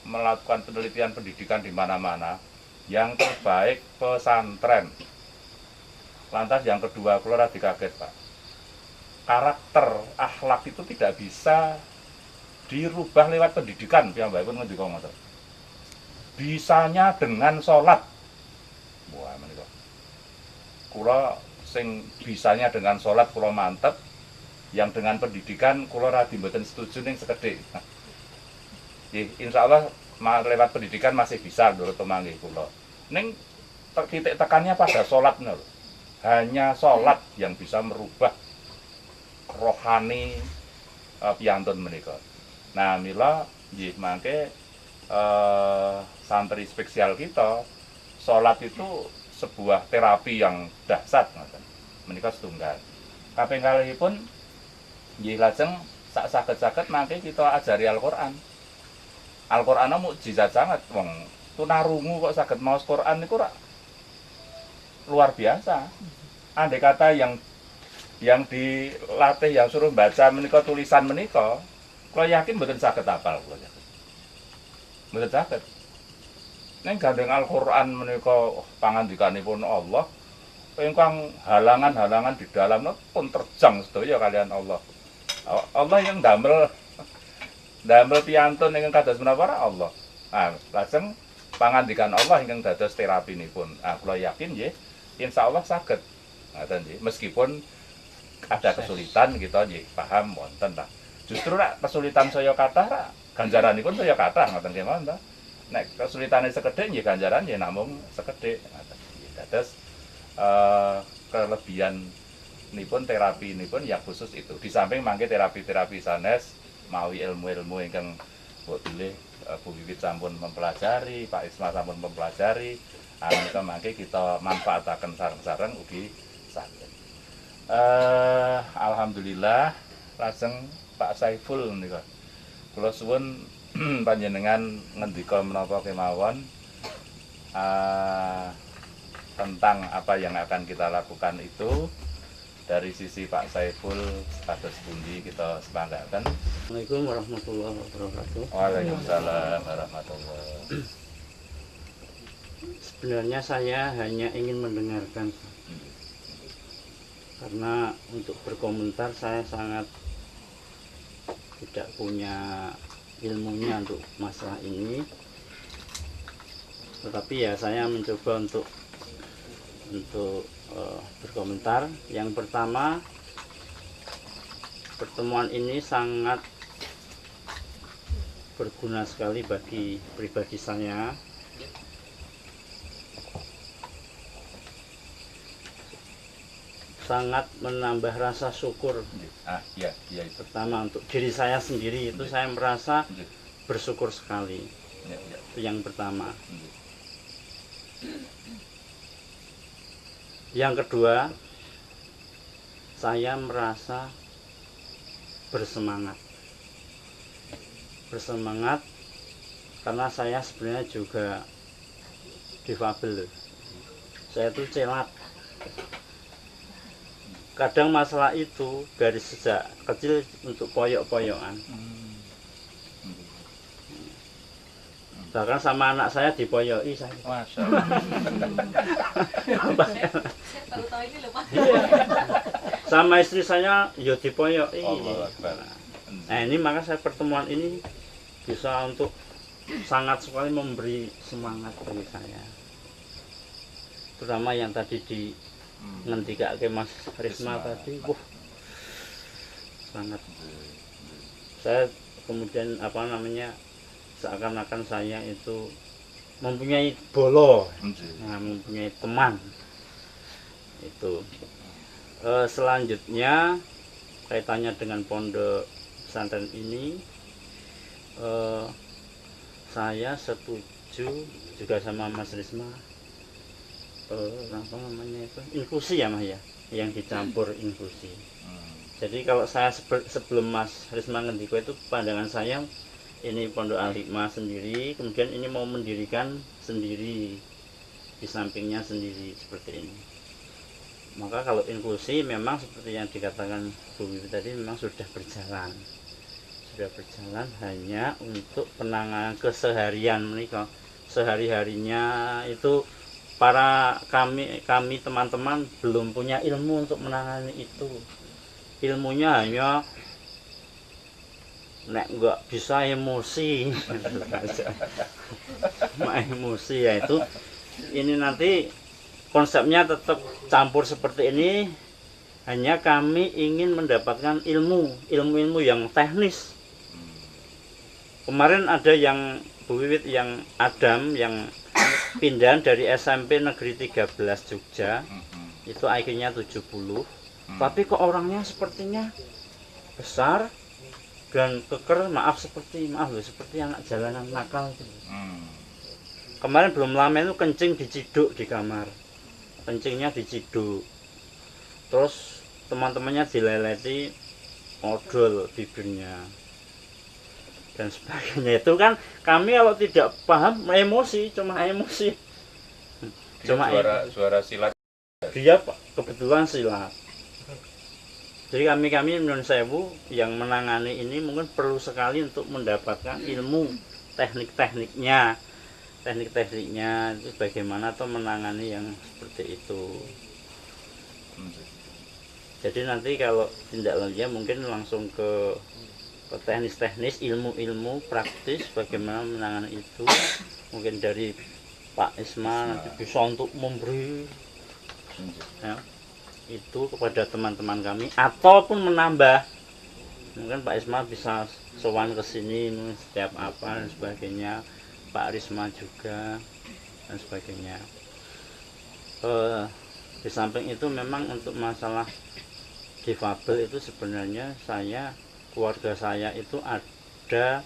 melakukan penelitian pendidikan di mana-mana. Yang terbaik pesantren. Lantas yang kedua, kula rada kaget, Pak. Karakter akhlak itu tidak bisa dirubah lewat pendidikan, piyambakipun ngendika ngoten. Bisanya dengan sholat. Wah, menika. Kula sing bisanya dengan sholat kula mantep, yang dengan pendidikan kula rada mboten setuju ning sekedhik. Insya Allah lewat pendidikan masih bisa menurut temanggih kula. Ning titik tekannya pada sholat lho. Hanya sholat yang bisa merubah rohani piantun menika. Nah, mila nggih mangke santri spesial kita sholat itu sebuah terapi yang dahsyat ngoten. Menika setunggal. Kaping kalihipun nggih lajeng sak saged-saged mangke kita ajari Al-Qur'an. Al-Qur'an mukjizat sangat wong tunarungu kok saged maos Qur'an niku luar biasa. Andai kata yang dilatih yang suruh baca menika tulisan menika, kula yakin mboten saged hafal kula yakin. Mboten saged. Ning gandeng Al-Qur'an menika pangandikanipun Allah ingkang halangan-halangan di dalam pun terjang sedaya kalian Allah. Allah yang damel piyantun ingkang kados menapa Allah. Nah, lajeng pangandikan Allah ingkang dados terapinipun. Nah, kula yakin nggih insyaallah saged. Ngoten nggih. Meskipun ada kesulitan kita nggih paham wonten ta. Justru nek kesulitan saya kathah ra ganjaranipun saya kathah ngoten nggih mawon ta. Nek kesulitane sekedhik nggih ganjaran nggih namung sekedhik. Ngoten nggih. Dados kelebihan nipun terapi nipun ya khusus itu. Di samping mangke terapi-terapi sanes mawi ilmu-ilmu ingkang mbok pilih Bu Wiwit sampun mempelajari, Pak Isma sampun mempelajari, menika mangke kita manfaataken sareng-sareng ugi saged. Alhamdulillah lajeng Pak Saiful nika. Kula suwun panjenengan ngendika menapa kemawon tentang apa yang akan kita lakukan itu. Dari sisi Pak Saiful kados pundi kita sepanggaken. Assalamualaikum warahmatullahi wabarakatuh. Waalaikumsalam warahmatullahi. Sebenarnya saya hanya ingin mendengarkan, karena untuk berkomentar saya sangat tidak punya ilmunya untuk masalah ini. Tetapi ya saya mencoba untuk berkomentar. Yang pertama, pertemuan ini sangat berguna sekali bagi pribadi saya. Sangat menambah rasa syukur. Iya itu. Pertama untuk diri saya sendiri itu saya merasa bersyukur sekali. Itu yang pertama. Yang kedua, saya merasa bersemangat karena saya sebenarnya juga difabel. Saya itu celat. Kadang masalah itu dari sejak kecil untuk poyok-poyokan. Bahkan sama anak saya dipoyoki saya. Masya Allah. Baru tahu ini loh Pak. Sama istri saya ya dipoyoki. Allahu Akbar. Nah ini maka saya pertemuan ini bisa untuk sangat sekali memberi semangat bagi saya. Terutama yang tadi di ngendikake Mas Risma tadi, sangat. Saya kemudian seakan-akan saya itu mempunyai bolo, mempunyai teman. Itu. Selanjutnya kaitannya dengan pondok pesantren ini, saya setuju juga sama Mas Risma, inklusi ya Mas ya, yang dicampur inklusi. Jadi kalau saya sebelum Mas Risma ngendiko itu pandangan saya ini pondok Al-Hikmah sendiri, kemudian ini mau mendirikan sendiri, di sampingnya sendiri seperti ini. Maka kalau inklusi memang seperti yang dikatakan Bu Wiwit tadi memang sudah berjalan hanya untuk penanganan keseharian mereka. Sehari-harinya itu kami teman-teman belum punya ilmu untuk menangani itu. Ilmunya hanya nek enggak bisa emosi emosi ya itu. Ini nanti konsepnya tetap campur seperti ini, hanya kami ingin mendapatkan ilmu yang teknis. Kemarin ada yang Bu Wiwit yang Adam yang pindahan dari SMP Negeri 13 Jogja, itu IQ-nya 70, tapi kok orangnya sepertinya besar dan keker, seperti anak jalanan nakal gitu. Kemarin belum lama itu kencing diciduk di kamar, kencingnya diciduk, terus teman-temannya dileleti odol bibirnya dan sebagainya. Itu kan kami kalau tidak paham cuma emosi Suara silat. dia kebetulan silat. Jadi kami Nun Sewu yang menangani ini mungkin perlu sekali untuk mendapatkan ilmu teknik-tekniknya itu bagaimana atau menangani yang seperti itu. Jadi nanti kalau tindak lanjutnya mungkin langsung ke teknis-teknis, ilmu-ilmu praktis bagaimana menangani itu. Mungkin dari Pak Isma nanti bisa untuk memberi ya, itu kepada teman-teman kami ataupun menambah. Mungkin Pak Isma bisa sowan ke sini setiap apa dan sebagainya, Pak Risma juga dan sebagainya. Di samping itu memang untuk masalah difabel itu sebenarnya keluarga saya itu ada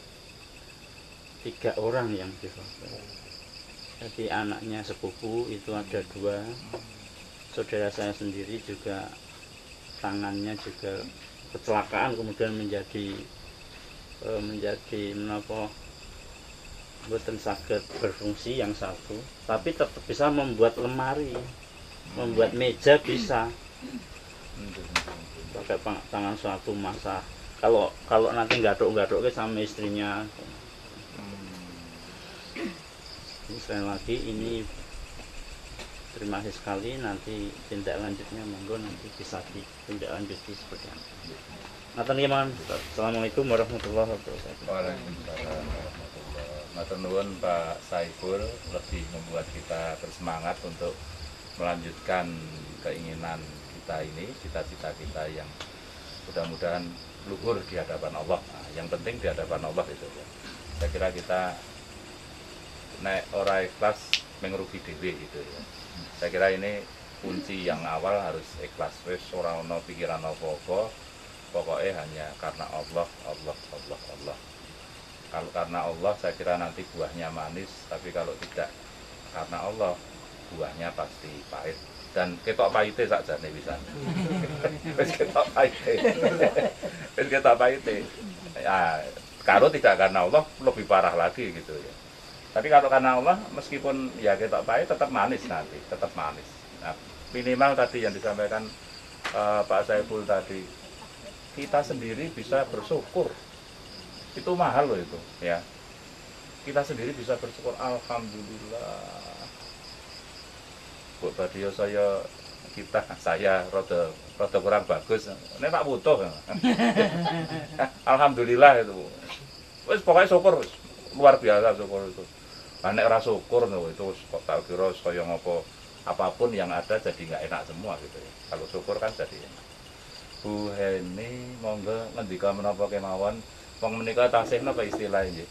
3 orang yang difabel. Jadi anaknya sepupu itu ada 2, saudara saya sendiri juga tangannya juga kecelakaan kemudian menjadi menapa boten saged berfungsi yang satu, tapi tetap bisa membuat lemari, membuat meja bisa pakai tangan satu masa. Kalau nanti gadok sama istrinya. Sekali lagi ini terima kasih sekali, nanti tindak lanjutnya monggo nanti bisa tindak lanjuti seperti apa. Assalamualaikum warahmatullahi wabarakatuh. Waalaikumsalam warahmatullahi wabarakatuh. Matur nuwun Pak Saiful, lebih membuat kita bersemangat untuk melanjutkan keinginan kita ini, cita-cita kita yang mudah-mudahan luhur di hadapan Allah. Nah, yang penting di hadapan Allah itu ya. Saya kira kita nek ora ikhlas mengrugi dhewe gitu ya. Saya kira ini kunci yang awal harus ikhlas, wis ora ono pikiran apa-apa. Pokoknya hanya karena Allah. Kalau karena Allah saya kira nanti buahnya manis, tapi kalau tidak karena Allah buahnya pasti pahit. Dan ketok pahite sakjane pisan. Wis ketok pahite. Wis ketok pahite. Ya, kalau tidak karena Allah lebih parah lagi gitu ya. Tapi kalau karena Allah meskipun ya ketok pahit tetap manis nanti, tetap manis. Nah, minimal tadi yang disampaikan Pak Saiful tadi, kita sendiri bisa bersyukur, itu mahal loh itu ya. Kita sendiri bisa bersyukur, alhamdulillah. Buat Badio saya rada kurang bagus. Ini Pak butuh. Alhamdulillah itu. Wis pokoknya syukur, luar biasa syukur itu. Nek ora syukur itu kok tak kira kaya ngopo, apapun yang ada jadi nggak enak semua gitu ya. Kalau syukur kan jadi enak. Bu Heni monggo ngendika menapa kemawon, wong menika tasih napa istilah nggih.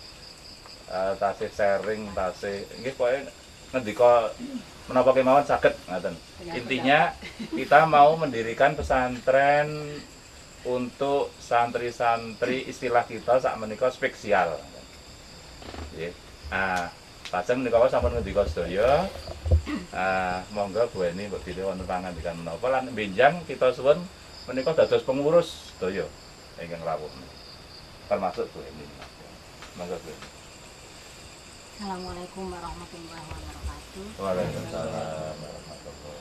Tasih sharing, tasih nggih pokoke ngendika menapa kemawon saged ngaten. Intinya kita mau mendirikan pesantren untuk santri-santri, istilah kita sak menika spesial. Nggih. Lajeng menika sampun ngendika sedaya. Monggo Bu Heni mbok dile wonten pangandikan menapa lan benjang kita suwun menika dados pengurus sedaya ingkang rawuh. Termasuk Bu Heni. Monggo Bu. Assalamualaikum warahmatullahi wabarakatuh. Waalaikumsalam warahmatullahi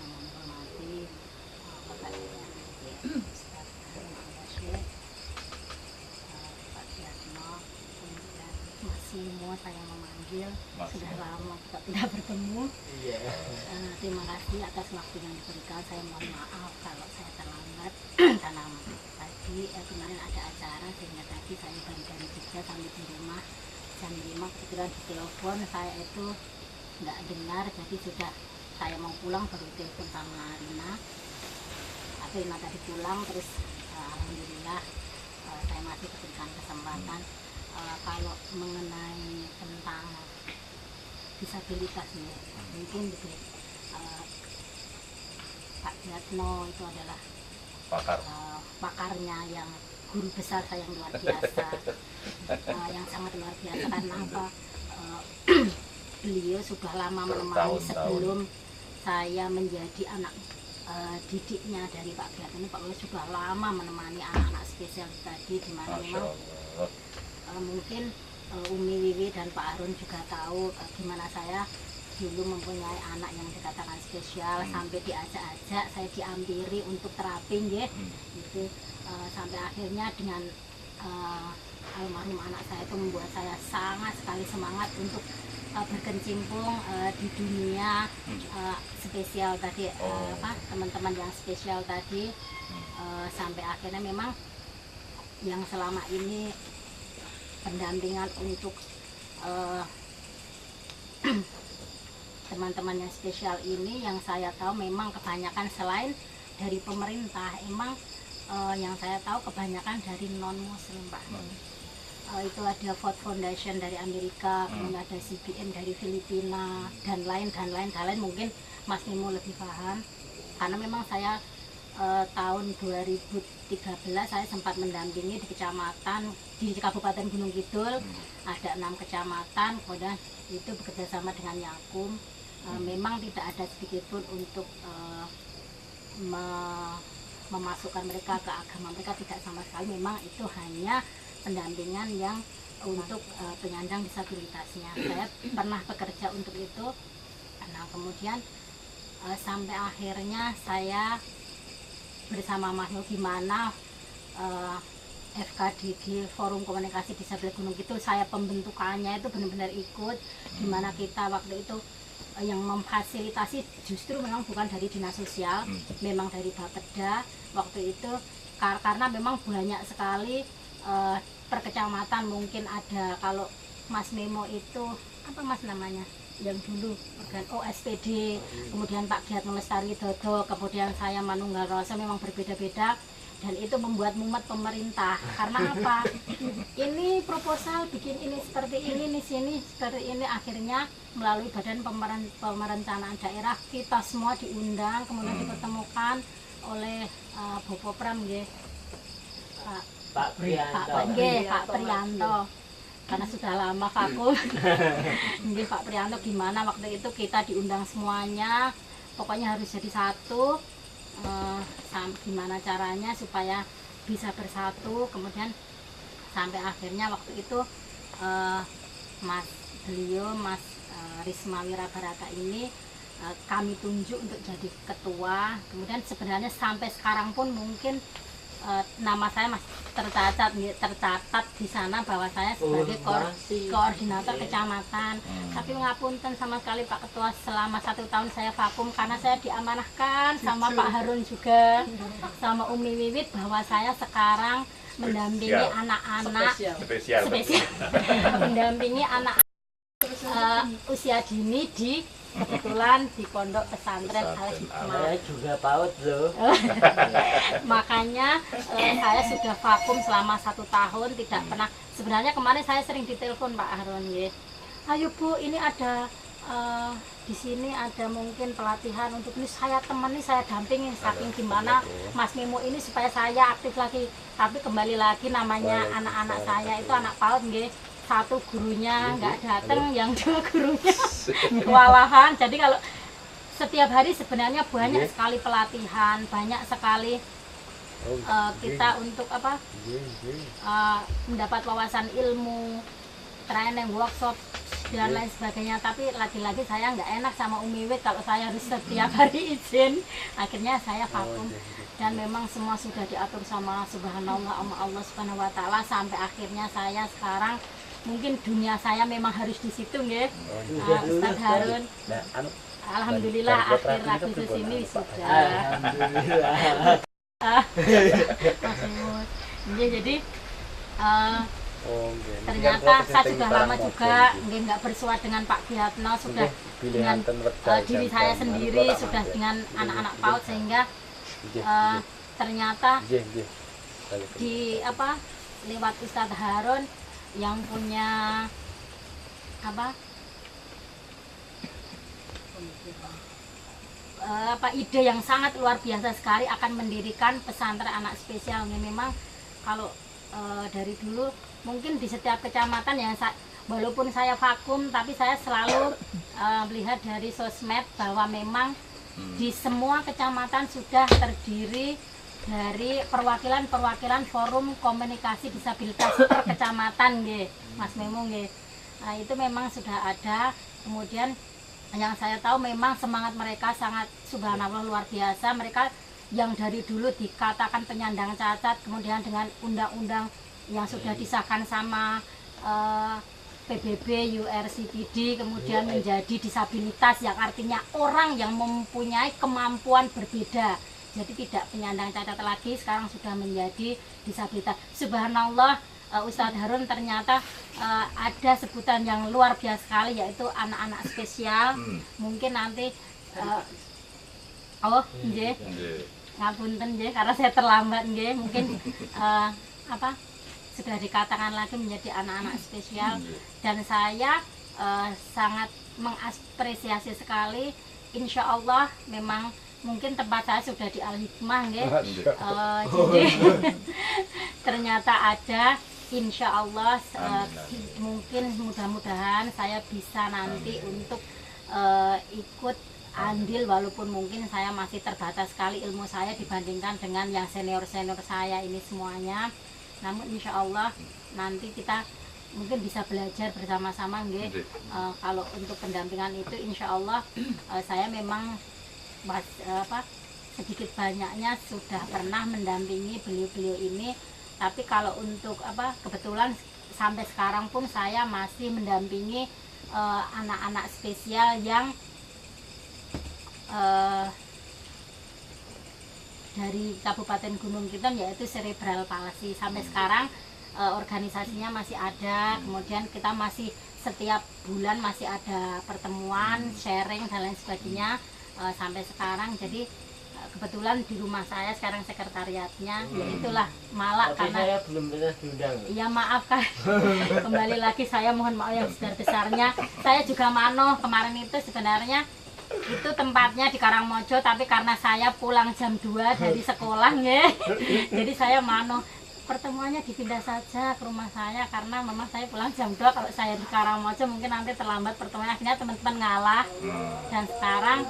Menghormati Bapak Pak Diatno, kemudian masih mau saya memanggil, sudah lama kita tidak bertemu. Terima kasih atas waktu yang diberikan. Saya mohon maaf kalau saya terlambat karena tadi kemarin ada acara sehingga tadi saya dari Jogja sampai di rumah jam 5 kebetulan di telepon saya itu nggak dengar, jadi sudah saya mau pulang baru telepon sama Rina. Rina tadi pulang terus alhamdulillah saya masih diberikan kesempatan. Kalau mengenai tentang disabilitas ini mungkin lebih Pak Diatno itu adalah pakarnya, yang guru besar saya yang luar biasa, yang sangat luar biasa. Karena apa? Beliau sudah lama menemani sebelum saya menjadi anak didiknya dari Pak Diatno. Pak Beliau sudah lama menemani anak-anak spesial tadi, di mana memang mungkin Umi Wiwi dan Pak Arun juga tahu gimana saya dulu mempunyai anak yang dikatakan spesial, sampai diajak-ajak saya diampiri untuk terapi gitu. Sampai akhirnya dengan almarhum anak saya itu membuat saya sangat sekali semangat untuk berkecimpung di dunia spesial tadi, teman-teman yang spesial tadi, sampai akhirnya memang yang selama ini pendampingan untuk teman-teman yang spesial ini, yang saya tahu memang kebanyakan selain dari pemerintah, emang yang saya tahu kebanyakan dari non muslim Pak. Itu ada Ford Foundation dari Amerika, kemudian ada CBN dari Filipina, dan lain. Mungkin Mas Nimo lebih paham, karena memang saya tahun 2013 saya sempat mendampingi di kecamatan di Kabupaten Gunung Kidul, ada 6 kecamatan, kemudian itu bekerja sama dengan Yakum. Memang tidak ada sedikit pun untuk memasukkan mereka ke agama mereka, tidak sama sekali. Memang itu hanya pendampingan yang untuk penyandang disabilitasnya. Saya pernah bekerja untuk itu. Nah, kemudian sampai akhirnya saya bersama Mas Nyo, gimana FKDG Forum Komunikasi Disabilitas Gunung Kidul, saya pembentukannya itu benar-benar ikut, gimana kita waktu itu yang memfasilitasi justru memang bukan dari dinas sosial, memang dari Bapeda waktu itu, karena memang banyak sekali per kecamatan. Mungkin ada, kalau Mas Memo itu apa Mas namanya yang dulu organ SPD, kemudian Pak Giat Melestari Dodo, kemudian saya Manunggal Rosa, memang berbeda-beda. Dan itu membuat mumet pemerintah, karena apa? Ini proposal bikin ini seperti ini, di sini seperti ini. Akhirnya melalui Badan Pemerencanaan Daerah kita semua diundang, kemudian dipertemukan oleh Bopopram Pak Priyanto, karena sudah lama vakum. Pak Priyanto, gimana waktu itu kita diundang semuanya, pokoknya harus jadi satu. Gimana caranya supaya bisa bersatu. Kemudian sampai akhirnya waktu itu Mas Risma Wirabarata ini kami tunjuk untuk jadi ketua. Kemudian sebenarnya sampai sekarang pun mungkin nama saya masih tercatat di sana bahwa saya sebagai koordinator kecamatan. Tapi ngapunten sama sekali Pak Ketua, selama 1 tahun saya vakum karena saya diamanahkan sama Pak Harun juga, sama Umi Wiwit, bahwa saya sekarang mendampingi anak-anak spesial mendampingi anak usia dini di kebetulan di pondok pesantren Al-Hikmah. Juga PAUD loh. Makanya saya sudah vakum selama 1 tahun, tidak pernah. Sebenarnya kemarin saya sering ditelepon Pak Harun, ayo Bu, ini ada di sini ada mungkin pelatihan untuk ini, saya temani, saya dampingi, saking gimana Mas Mimo ini supaya saya aktif lagi. Tapi kembali lagi, namanya anak-anak saya itu anak PAUD, satu gurunya nggak datang, yang 2 gurunya kewalahan. Jadi kalau setiap hari sebenarnya banyak sekali pelatihan, banyak sekali kita untuk apa mendapat wawasan ilmu, training, workshop dan lain sebagainya. Tapi lagi-lagi saya nggak enak sama Umi Wit kalau saya harus setiap hari izin. Akhirnya saya vakum, dan memang semua sudah diatur sama Subhanallah, sama Allah Subhanahu Wa Taala, sampai akhirnya saya sekarang mungkin dunia saya memang harus di situ, nggih. Ustaz Harun. Alhamdulillah akhir Agustus ini sudah. Alhamdulillah. Jadi ternyata saya sudah lama juga nggak bersuara dengan Pak Giatno, sudah dengan diri saya sendiri, sudah dengan anak-anak PAUD, sehingga ternyata di lewat Ustaz Harun yang punya ide yang sangat luar biasa sekali akan mendirikan pesantren anak spesial. Memang kalau dari dulu mungkin di setiap kecamatan yang walaupun saya vakum, tapi saya selalu melihat dari sosmed bahwa memang di semua kecamatan sudah terdiri dari perwakilan forum komunikasi disabilitas per kecamatan, Mas Memo. Nah, itu memang sudah ada. Kemudian yang saya tahu memang semangat mereka sangat subhanallah luar biasa. Mereka yang dari dulu dikatakan penyandang cacat, kemudian dengan undang-undang yang sudah disahkan sama PBB, URCPD, kemudian menjadi disabilitas yang artinya orang yang mempunyai kemampuan berbeda. Jadi tidak penyandang cacat lagi, sekarang sudah menjadi disabilitas. Subhanallah, Ustadz Harun ternyata ada sebutan yang luar biasa sekali, yaitu anak-anak spesial. Mungkin nanti nggih. Ngapunten nggih karena saya terlambat nggih. Mungkin sudah dikatakan lagi menjadi anak-anak spesial, dan saya sangat mengapresiasi sekali. Insya Allah memang mungkin tempat saya sudah di Al-Hikmah nggih. Jadi ternyata ada, insya Allah mungkin mudah-mudahan saya bisa nanti untuk ikut andil, walaupun mungkin saya masih terbatas sekali ilmu saya dibandingkan dengan yang senior-senior saya ini semuanya. Namun insya Allah nanti kita mungkin bisa belajar bersama-sama nggih. Kalau untuk pendampingan itu insya Allah saya memang sedikit banyaknya sudah pernah mendampingi beliau-beliau ini. Tapi kalau untuk kebetulan sampai sekarang pun saya masih mendampingi anak-anak spesial yang dari Kabupaten Gunung Kidul, yaitu cerebral palsy. Sampai sekarang organisasinya masih ada, kemudian kita masih setiap bulan masih ada pertemuan, sharing dan lain sebagainya sampai sekarang. Jadi kebetulan di rumah saya sekarang sekretariatnya, ya itulah malah karena saya belum pernah diundang. Iya maaf kan, kembali lagi saya mohon maaf yang besar-besarnya. Saya juga mano kemarin itu sebenarnya itu tempatnya di Karangmojo, tapi karena saya pulang jam 2 dari sekolah nggih, jadi saya mano pertemuannya dipindah saja ke rumah saya karena memang saya pulang jam 2. Kalau saya di Karangmojo mungkin nanti terlambat pertemuan, akhirnya teman-teman ngalah. Dan sekarang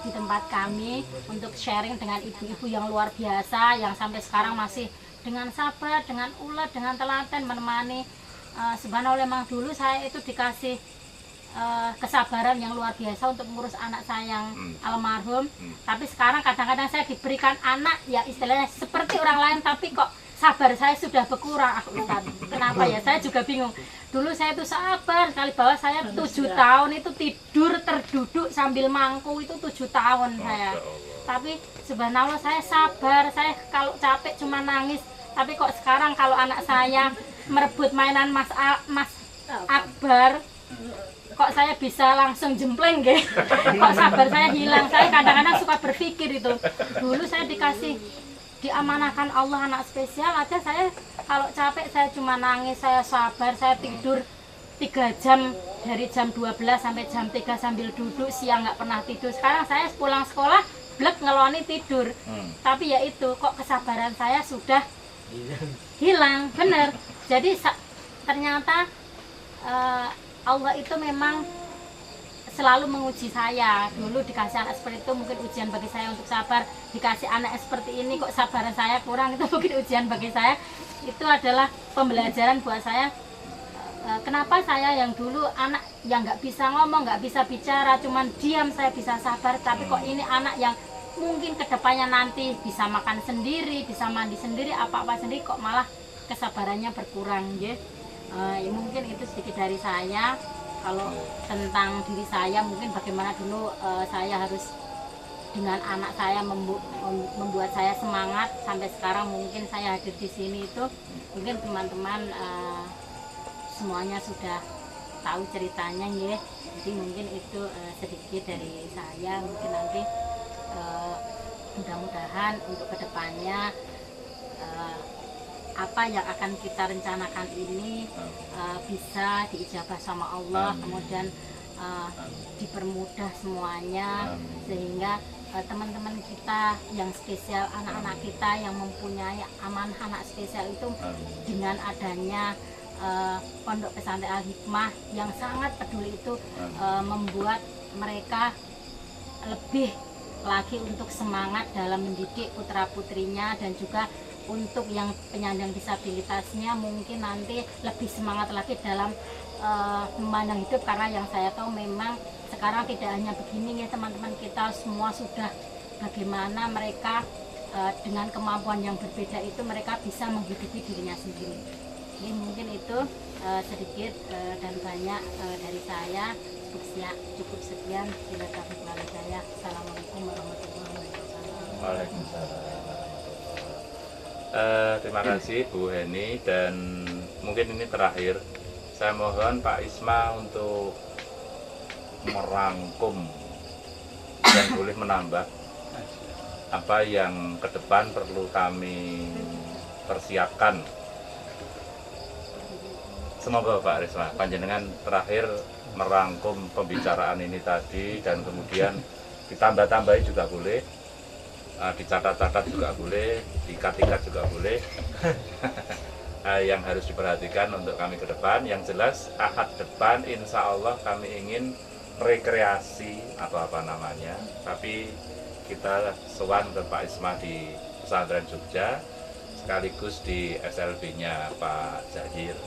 di tempat kami untuk sharing dengan ibu-ibu yang luar biasa, yang sampai sekarang masih dengan sabar, dengan ulet, dengan telaten menemani. Subhanallah, memang dulu saya itu dikasih kesabaran yang luar biasa untuk mengurus anak saya yang almarhum. Tapi sekarang kadang-kadang saya diberikan anak ya istilahnya seperti orang lain, tapi kok sabar saya sudah berkurang. Kenapa ya? Saya juga bingung. Dulu saya itu sabar sekali, bahwa saya 7 tahun itu tidur terduduk sambil mangku itu 7 tahun saya. Tapi subhanallah saya sabar, saya kalau capek cuma nangis. Tapi kok sekarang kalau anak saya merebut mainan Mas Akbar, kok saya bisa langsung jempleng nggih. Kok sabar saya hilang. Saya kadang-kadang suka berpikir itu. Dulu saya diamanahkan Allah anak spesial aja, saya kalau capek saya cuma nangis, saya sabar, saya tidur 3 jam dari jam 12 sampai jam 3 sambil duduk, siang nggak pernah tidur. Sekarang saya pulang sekolah blek ngeloni tidur. Tapi ya itu, kok kesabaran saya sudah hilang, bener. Jadi ternyata Allah itu memang selalu menguji saya. Dulu dikasih anak seperti itu mungkin ujian bagi saya untuk sabar. Dikasih anak seperti ini kok sabaran saya kurang, itu mungkin ujian bagi saya. Itu adalah pembelajaran buat saya. Kenapa saya yang dulu anak yang nggak bisa ngomong, nggak bisa bicara, cuman diam saya bisa sabar. Tapi kok ini anak yang mungkin kedepannya nanti bisa makan sendiri, bisa mandi sendiri, apa-apa sendiri, kok malah kesabarannya berkurang ya. Ya mungkin itu sedikit dari saya. Kalau tentang diri saya, mungkin bagaimana dulu saya harus dengan anak saya membuat saya semangat sampai sekarang mungkin saya hadir di sini itu, mungkin teman-teman semuanya sudah tahu ceritanya ya. Jadi mungkin itu sedikit dari saya. Mungkin nanti mudah-mudahan untuk kedepannya apa yang akan kita rencanakan ini bisa diijabah sama Allah. Kemudian dipermudah semuanya, sehingga teman-teman kita yang spesial, anak-anak kita yang mempunyai amanah anak spesial itu, dengan adanya Pondok Pesantren Al-Hikmah yang sangat peduli itu, membuat mereka lebih lagi untuk semangat dalam mendidik putra-putrinya, dan juga untuk yang penyandang disabilitasnya mungkin nanti lebih semangat lagi dalam memandang hidup. Karena yang saya tahu memang sekarang tidak hanya begini ya teman-teman, kita semua sudah bagaimana mereka dengan kemampuan yang berbeda itu mereka bisa menghidupi dirinya sendiri. Ini mungkin itu sedikit dan banyak dari saya. Cukup sekian. Bila taufiq walhidayah. Assalamualaikum warahmatullahi wabarakatuh. Waalaikumsalam. Terima kasih Bu Heni, dan mungkin ini terakhir. Saya mohon Pak Isma untuk merangkum dan boleh menambah apa yang ke depan perlu kami persiapkan. Semoga Pak Risma panjenengan terakhir merangkum pembicaraan ini tadi, dan kemudian ditambah-tambahi juga boleh, dicatat-catat juga boleh, diikat-ikat juga boleh. Yang harus diperhatikan untuk kami ke depan, yang jelas Ahad depan insya Allah kami ingin rekreasi atau apa namanya, tapi kita sowan ke Pak Isma di Pesantren Jogja, sekaligus di SLB-nya Pak Zahir,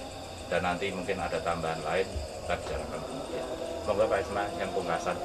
dan nanti mungkin ada tambahan lain kita bicarakan kemudian. Semoga Pak Isma yang pungkasan.